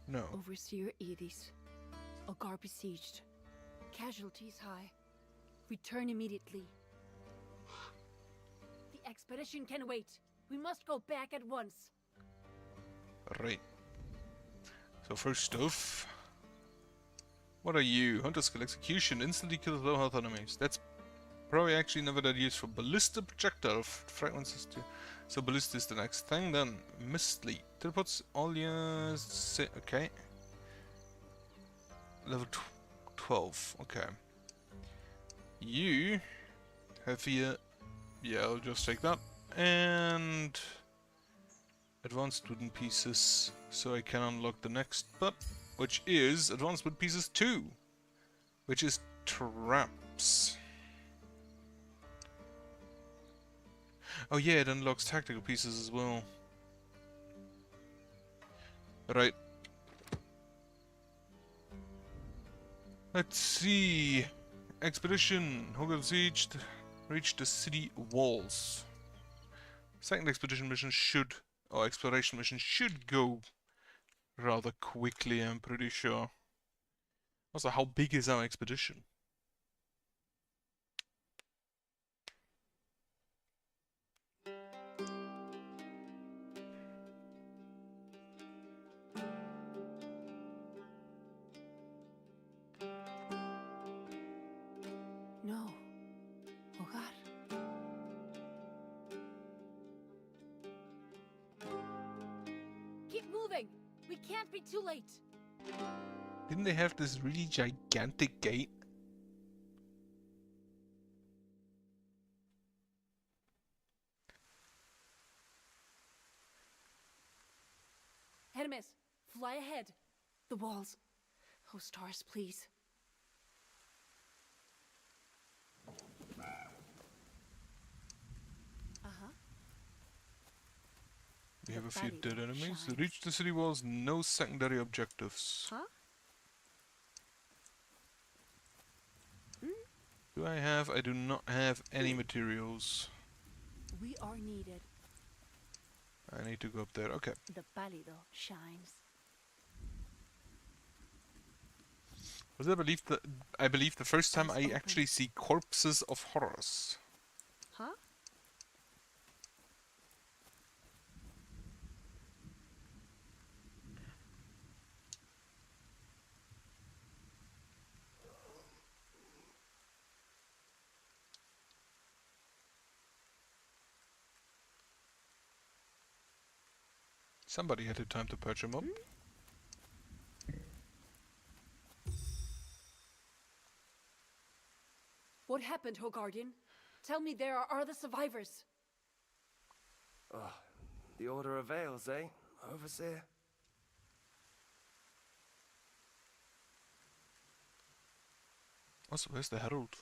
No. Overseer Edis. Ogar besieged. Casualties high. Return immediately. The expedition can wait. We must go back at once. Right. So first off, what are you? Hunter skill execution. Instantly kills low health enemies. That's probably actually never that useful. Ballista projectile. Fragments is to... So ballista is the next thing. Then mist lead. Teleports all your... Okay. Level 12. Okay. You have here... Yeah, I'll just take that. And... Advanced wooden pieces, so I can unlock the next but, which is Advanced Wooden Pieces 2, which is traps. Oh yeah, it unlocks tactical pieces as well. Right. Let's see. Expedition. Hogan Siege reached the city walls. Second expedition mission should... Or exploration mission should go rather quickly, I'm pretty sure. Also, how big is our expedition? No. Ogar. Keep moving! We can't be too late! Didn't they have this really gigantic gate? Hermes, fly ahead! The walls. Oh, stars, please. Uh-huh. We have The a few body dead enemies. shines. Reach the city walls, no secondary objectives. Huh? Do I have? I do not have any materials. We are needed. I need to go up there. Okay. The pálido shines. Was I believe the first time Eyes I open. actually see corpses of horrors. Huh? Somebody had the time to perch him up. What happened, Guardian? Tell me there are the survivors. Oh, the order of Veils, eh, Overseer? Also, where's the Herald?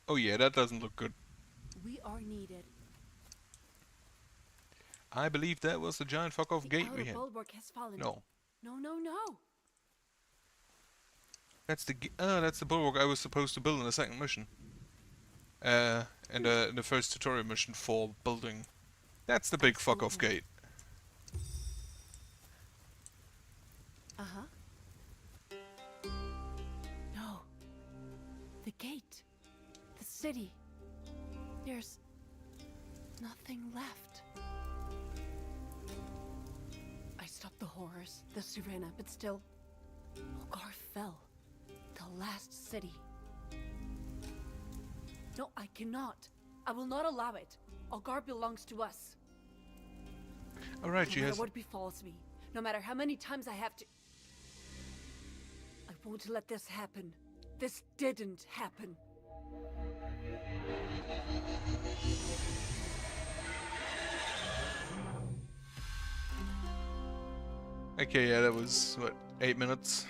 Oh yeah, that doesn't look good. We are needed. I believe that was the giant fuck-off The gate we outer had. bulwark has fallen. No. No, no, no. That's the bulwark I was supposed to build in the second mission. In the first tutorial mission for building. That's the big Eyes fuck-off open. gate. Uh-huh. No. The gate. The city. There's nothing left. I stopped the horrors, the Sirena, but still, Ogar fell. The last city. No, I cannot. I will not allow it. Ogar belongs to us. Alright, No she matter has... what befalls me, no matter how many times I have to... I won't let this happen. This didn't happen. Okay, yeah, that was, what, 8 minutes?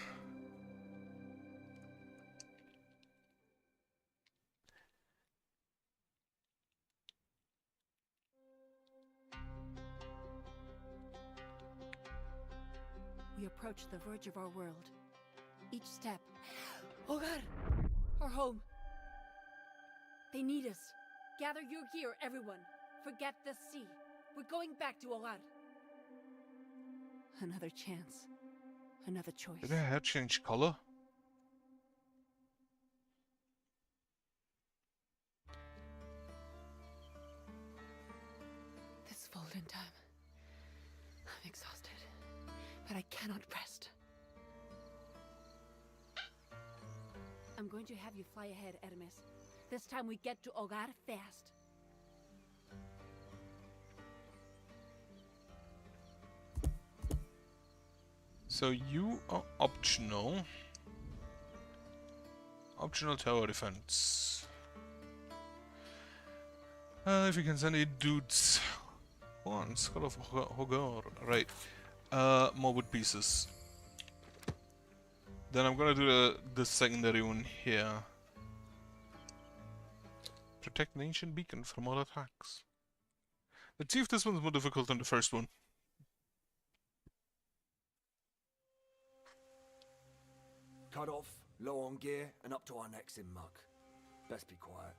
We approach the verge of our world. Each step... Ogar! Our home. They need us. Gather your gear, everyone. Forget the sea. We're going back to Ogar. Another chance. Another choice. Did her hair change color? This folding time. I'm exhausted. But I cannot rest. I'm going to have you fly ahead, Hermes. This time we get to Ogar fast. So you are optional. Optional tower defense. If you can send any dudes. One, Skull of Hogar. Right. More wood pieces. Then I'm gonna do the secondary one here. Protect an ancient beacon from all attacks. Let's see if this one's more difficult than the first one. Cut off, low on gear, and up to our necks in muck. Best be quiet.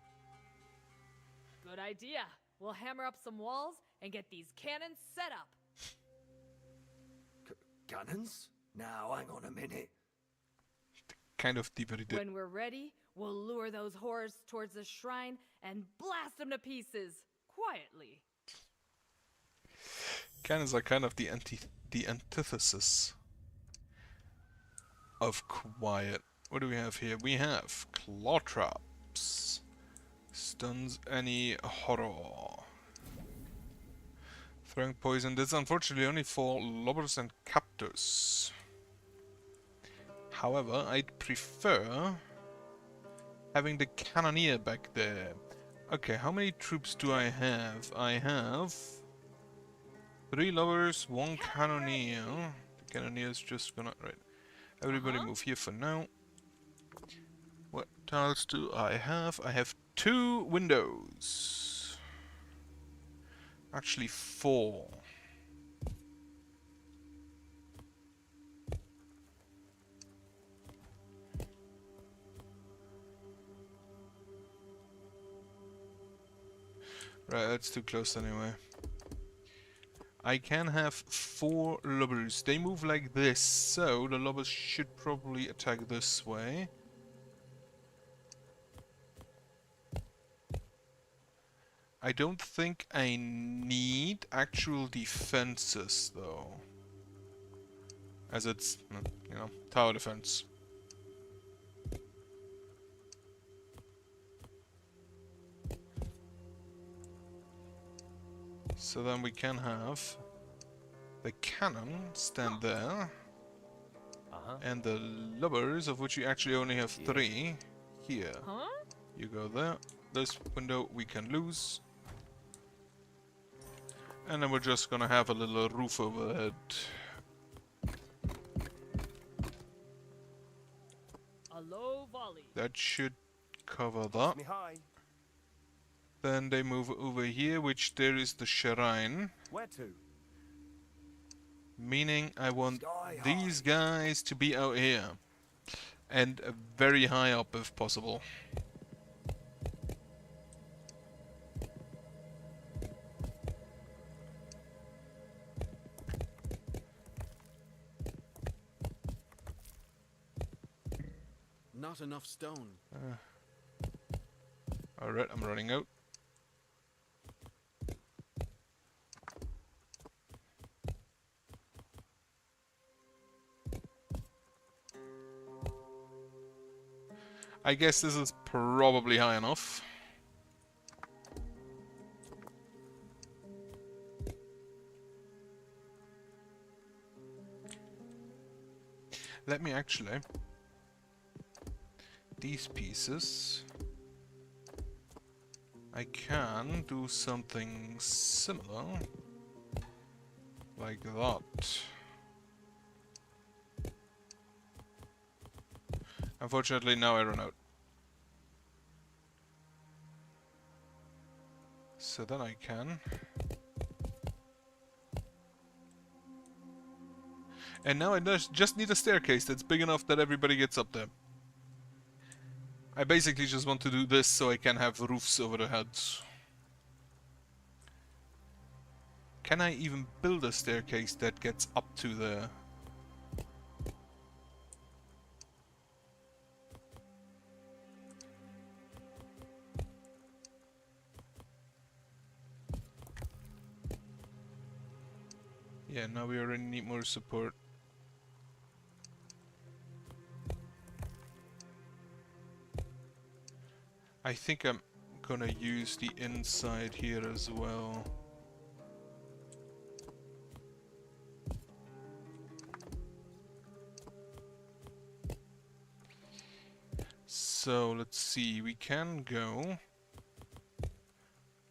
Good idea. We'll hammer up some walls and get these cannons set up. Cannons? Now, hang on a minute. Kind of deeper did. When we're ready, we'll lure those horrors towards the shrine and blast them to pieces quietly. Cannons are kind of the antithesis of quiet. What do we have here? We have claw traps. Stuns any horror. Throwing poison. This is unfortunately only for lobbers and captors. However, I'd prefer having the cannoneer back there. Okay, how many troops do I have? I have 3 lovers, 1 cannoneer. The cannoneer is just gonna... Right. Everybody move here for now. What tiles do I have? I have 2 windows. Actually 4. Right, that's too close anyway. I can have 4 lubbers. They move like this, so the lubbers should probably attack this way. I don't think I need actual defenses though. As it's, you know, tower defense. So then we can have the cannon stand there. And the lubbers, of which we actually only have 3, here. Huh? You go there. This window we can lose. And then we're just gonna have a little roof overhead. A low volley. That should cover that. Me high. Then they move over here, which there is the shrine. Where to? Meaning I want Sky these guys to be out here. And very high up if possible. Not enough stone. Alright, I'm running out. I guess this is probably high enough. Let me actually... These pieces... I can do something similar. Like that. Unfortunately, now I run out. So then I can. And now I just need a staircase that's big enough that everybody gets up there. I basically just want to do this so I can have roofs over the heads. Can I even build a staircase that gets up to there? Yeah, now we already need more support. I think I'm gonna use the inside here as well. So let's see, we can go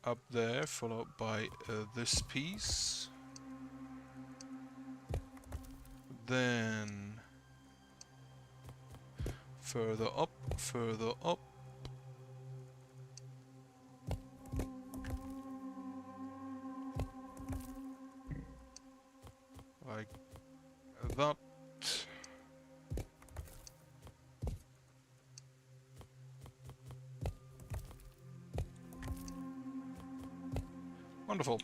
up there, followed by this piece. Then further up, further up. Like that. Wonderful.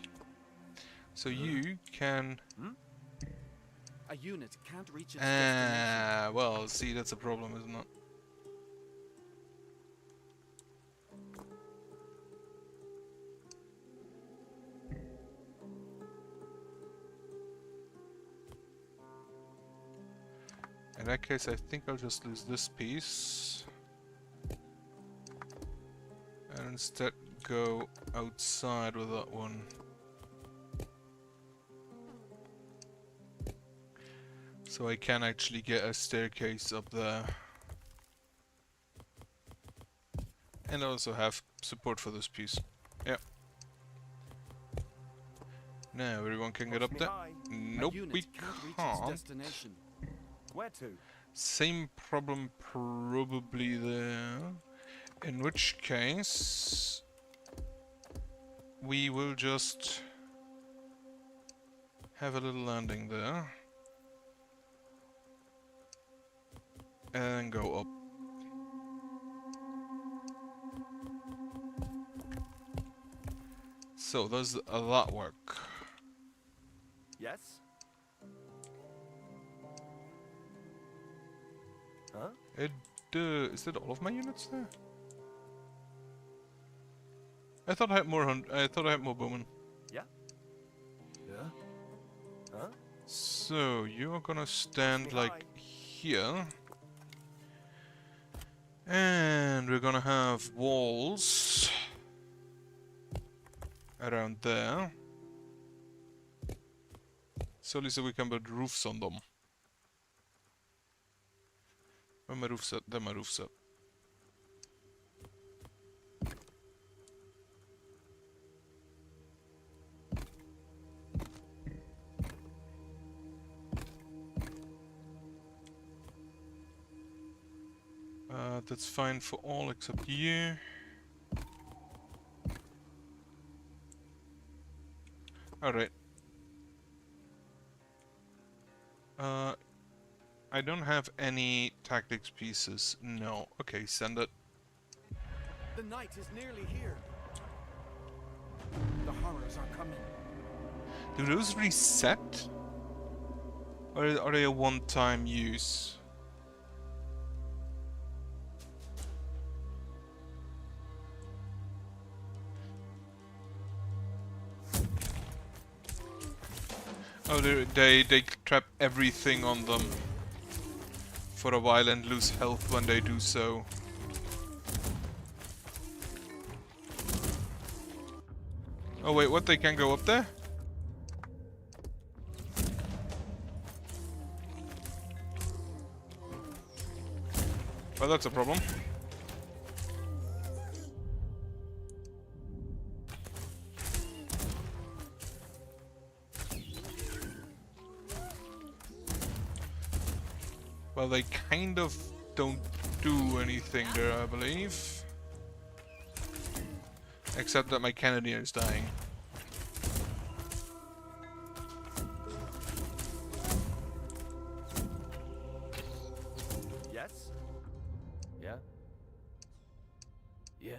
So you can... A unit can't reach its destination. well, see, that's a problem, isn't it? In that case, I think I'll just lose this piece. And instead go outside with that one. So I can actually get a staircase up there. And also have support for this piece. Yeah. Now everyone can get up there. Nope, A unit we can't reach its can't. destination. Where to? Same problem probably there. In which case... we will just... have a little landing there. And go up. So does that work? Yes? Huh? It is that all of my units there? I thought I had more I thought I had more bowmen. Yeah? Yeah? Huh? So you're gonna stand like here. And we're gonna have walls around there. Solely so we can build roofs on them. Where are my roofs at? There my roofs at. That's fine for all except you. Alright. I don't have any tactics pieces. No. Okay, send it. The night is nearly here. The horrors are coming. Do those reset? Or are they a one-time use? Oh, they trap everything on them for a while and lose health when they do so. Oh wait, what? They can go up there? Well, that's a problem. Well, they kind of don't do anything there, I believe. Except that my Cannoneer is dying. Yes? Yeah? Yeah?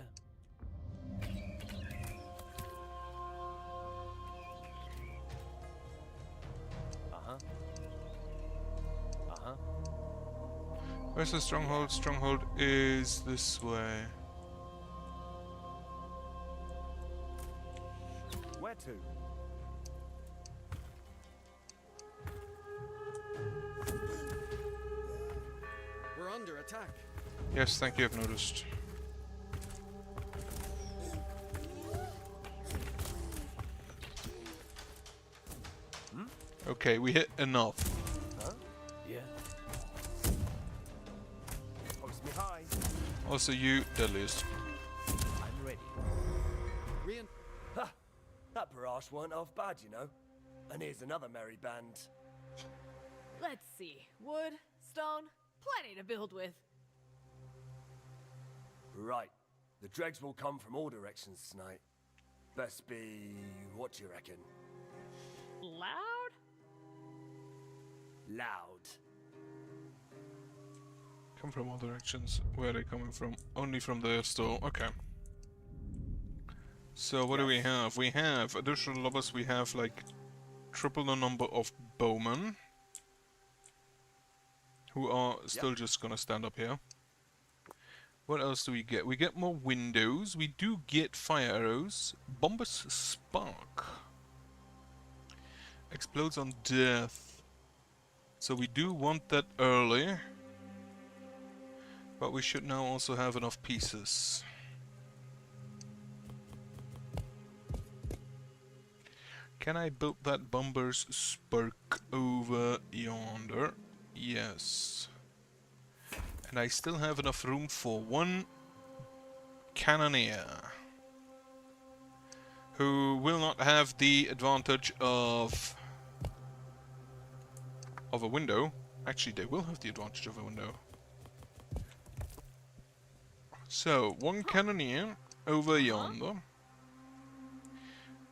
Uh-huh. Uh-huh. Where's the stronghold? Stronghold is this way. Where to? We're under attack. Yes, thank you, I've noticed. Okay, we hit enough. Huh? Yeah. Post me high. Also you, deadliest. I'm ready. Rein Ha! That barrage weren't half bad, you know. And here's another merry band. Let's see. Wood, stone, plenty to build with. Right. The dregs will come from all directions tonight. Best be... what do you reckon? Loud? Loud. Come from all directions. Where are they coming from? Only from the store. Okay. So what do we have? We have additional lobbers. We have like triple the number of bowmen who are still just gonna stand up here. What else do we get? We get more windows. We do get fire arrows. Bombus spark. Explodes on death. So we do want that early. But we should now also have enough pieces. Can I build that Bomber's Spark over yonder? Yes. And I still have enough room for one Cannoneer. Who will not have the advantage of a window. Actually, they will have the advantage of a window. So, one Cannoneer over yonder.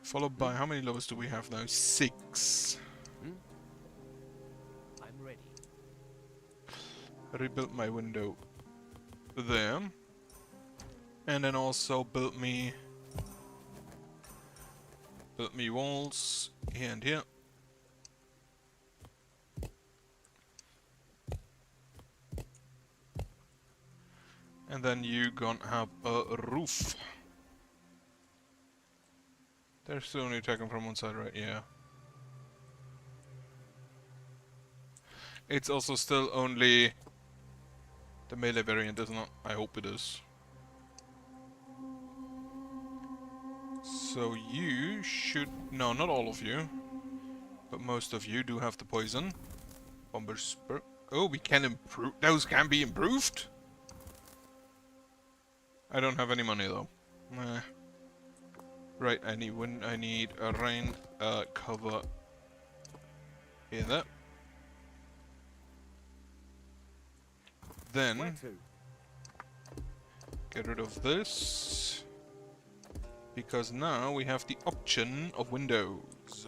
Followed by, how many lovers do we have now? 6. I'm ready. Rebuilt my window there. And then also built me build me walls here and here. And then you gonna have a roof. They're still only attacking from one side, right? Yeah. It's also still only the melee variant, isn't it? I hope it is. So you should... No, not all of you. But most of you do have the poison. Bomber spur... Oh, we can improve... Those can be improved? I don't have any money though. Nah. Right, I need a rain cover here there. Where Then to? get rid of this. Because now we have the option of windows.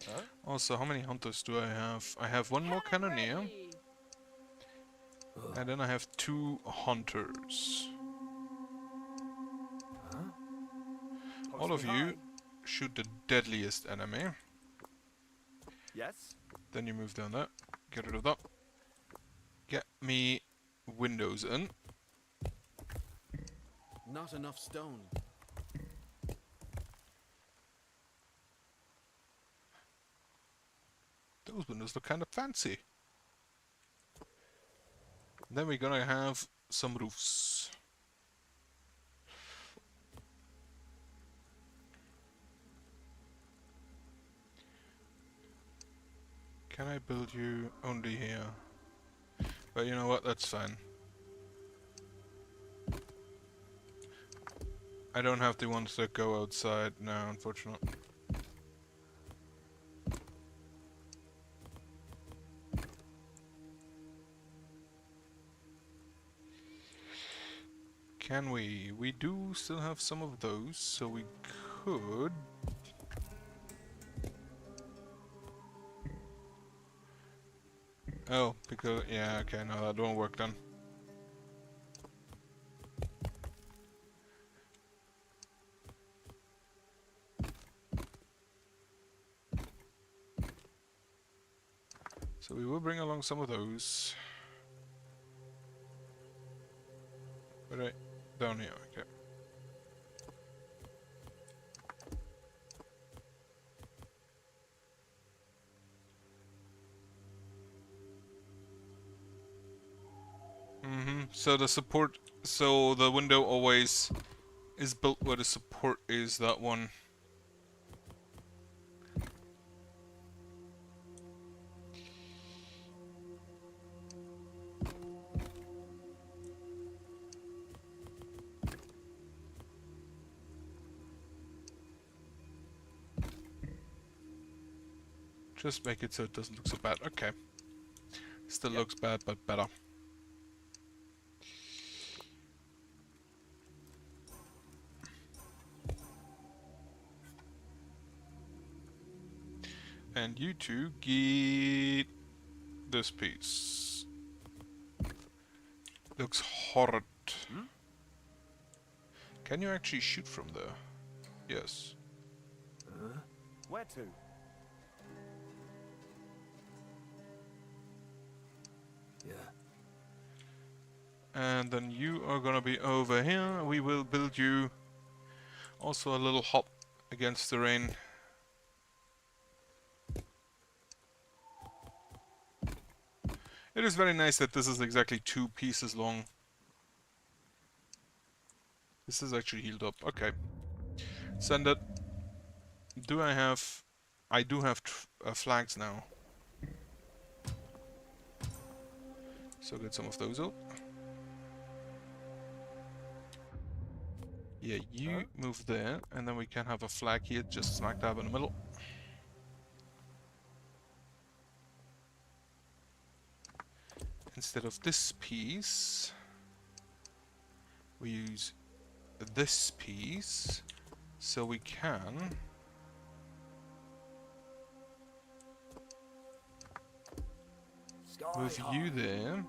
Huh? Also, how many hunters do I have? I have one more cannoneer. Ready. And then I have 2 hunters. All of you shoot the deadliest enemy. Yes? Then you move down there. Get rid of that. Get me windows in. Not enough stone. Those windows look kind of fancy. Then we're gonna have some roofs. Can I build you only here? But you know what, that's fine. I don't have the ones that go outside now, unfortunately. Can we? We do still have some of those, so we could... Oh, because... Yeah, okay, no, that won't work then. So we will bring along some of those. But right down here, okay. So the support, so the window always is built where the support is, that one. Just make it so it doesn't look so bad. Okay. Still looks bad, but better. And you two get this piece. Looks horrid. Can you actually shoot from there? Yes. Where to? Yeah. And then you are gonna be over here. We will build you also a little hop against the rain. It is very nice that this is exactly 2 pieces long. This is actually healed up. Okay. Send it. Do I have... I do have flags now. So get some of those out. Yeah, you move there, and then we can have a flag here just smack dab in the middle. Instead of this piece, we use this piece, so we can Move you there.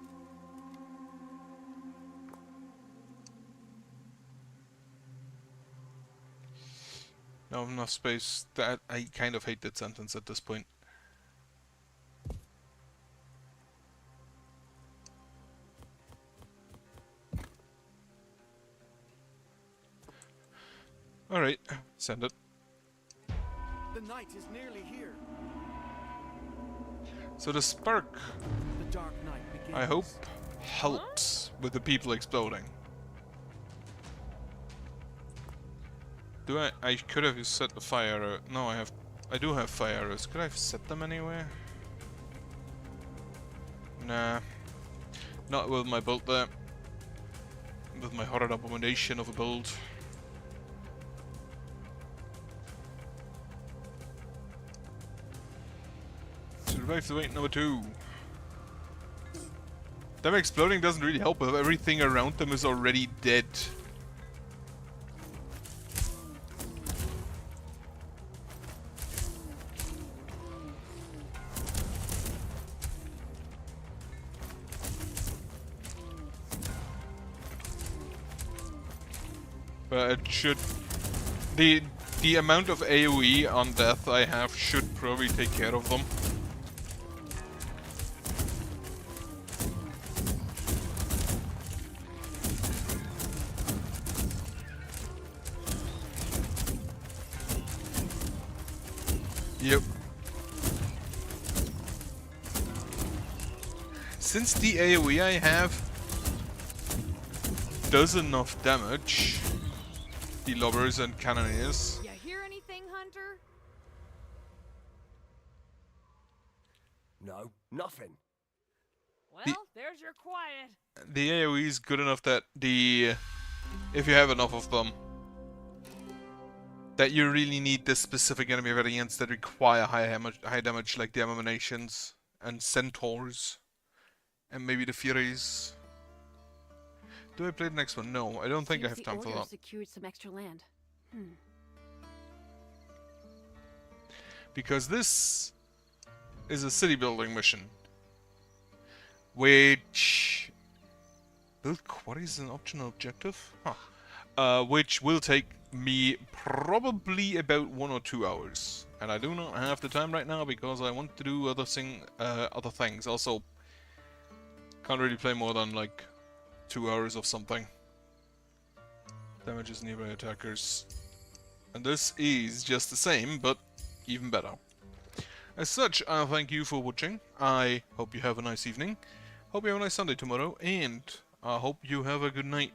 No, enough space. That I kind of hate that sentence at this point. Alright, send it. The night is nearly here. So the spark, The dark night begins. I hope, helps with the people exploding. Do I could have set the fire arrow. No, I do have fire arrows. Could I have set them anywhere? Nah. Not with my build there. With my horrid abomination of a build. Survive the wait number 2. Them exploding doesn't really help if everything around them is already dead. But it should... The amount of AoE on death I have should probably take care of them. Yep. Since the AoE I have does enough damage, the lobbers and cannoneers. You hear anything, Hunter? No, nothing. Well, there's your quiet. The AoE is good enough that if you have enough of them, that you really need this specific enemy variants that require high damage, like the Abominations and Centaurs, and maybe the Furies. Do I play the next one? No, I don't think I have time for that. Secured some extra land. Because this is a city building mission, which build quarries is an optional objective, which will take me probably about 1 or 2 hours, and I do not have the time right now because I want to do other things. Also, can't really play more than like 2 hours of something. Damages nearby attackers, and this is just the same, but even better. As such, I'll thank you for watching. I hope you have a nice evening. Hope you have a nice Sunday tomorrow, and I hope you have a good night.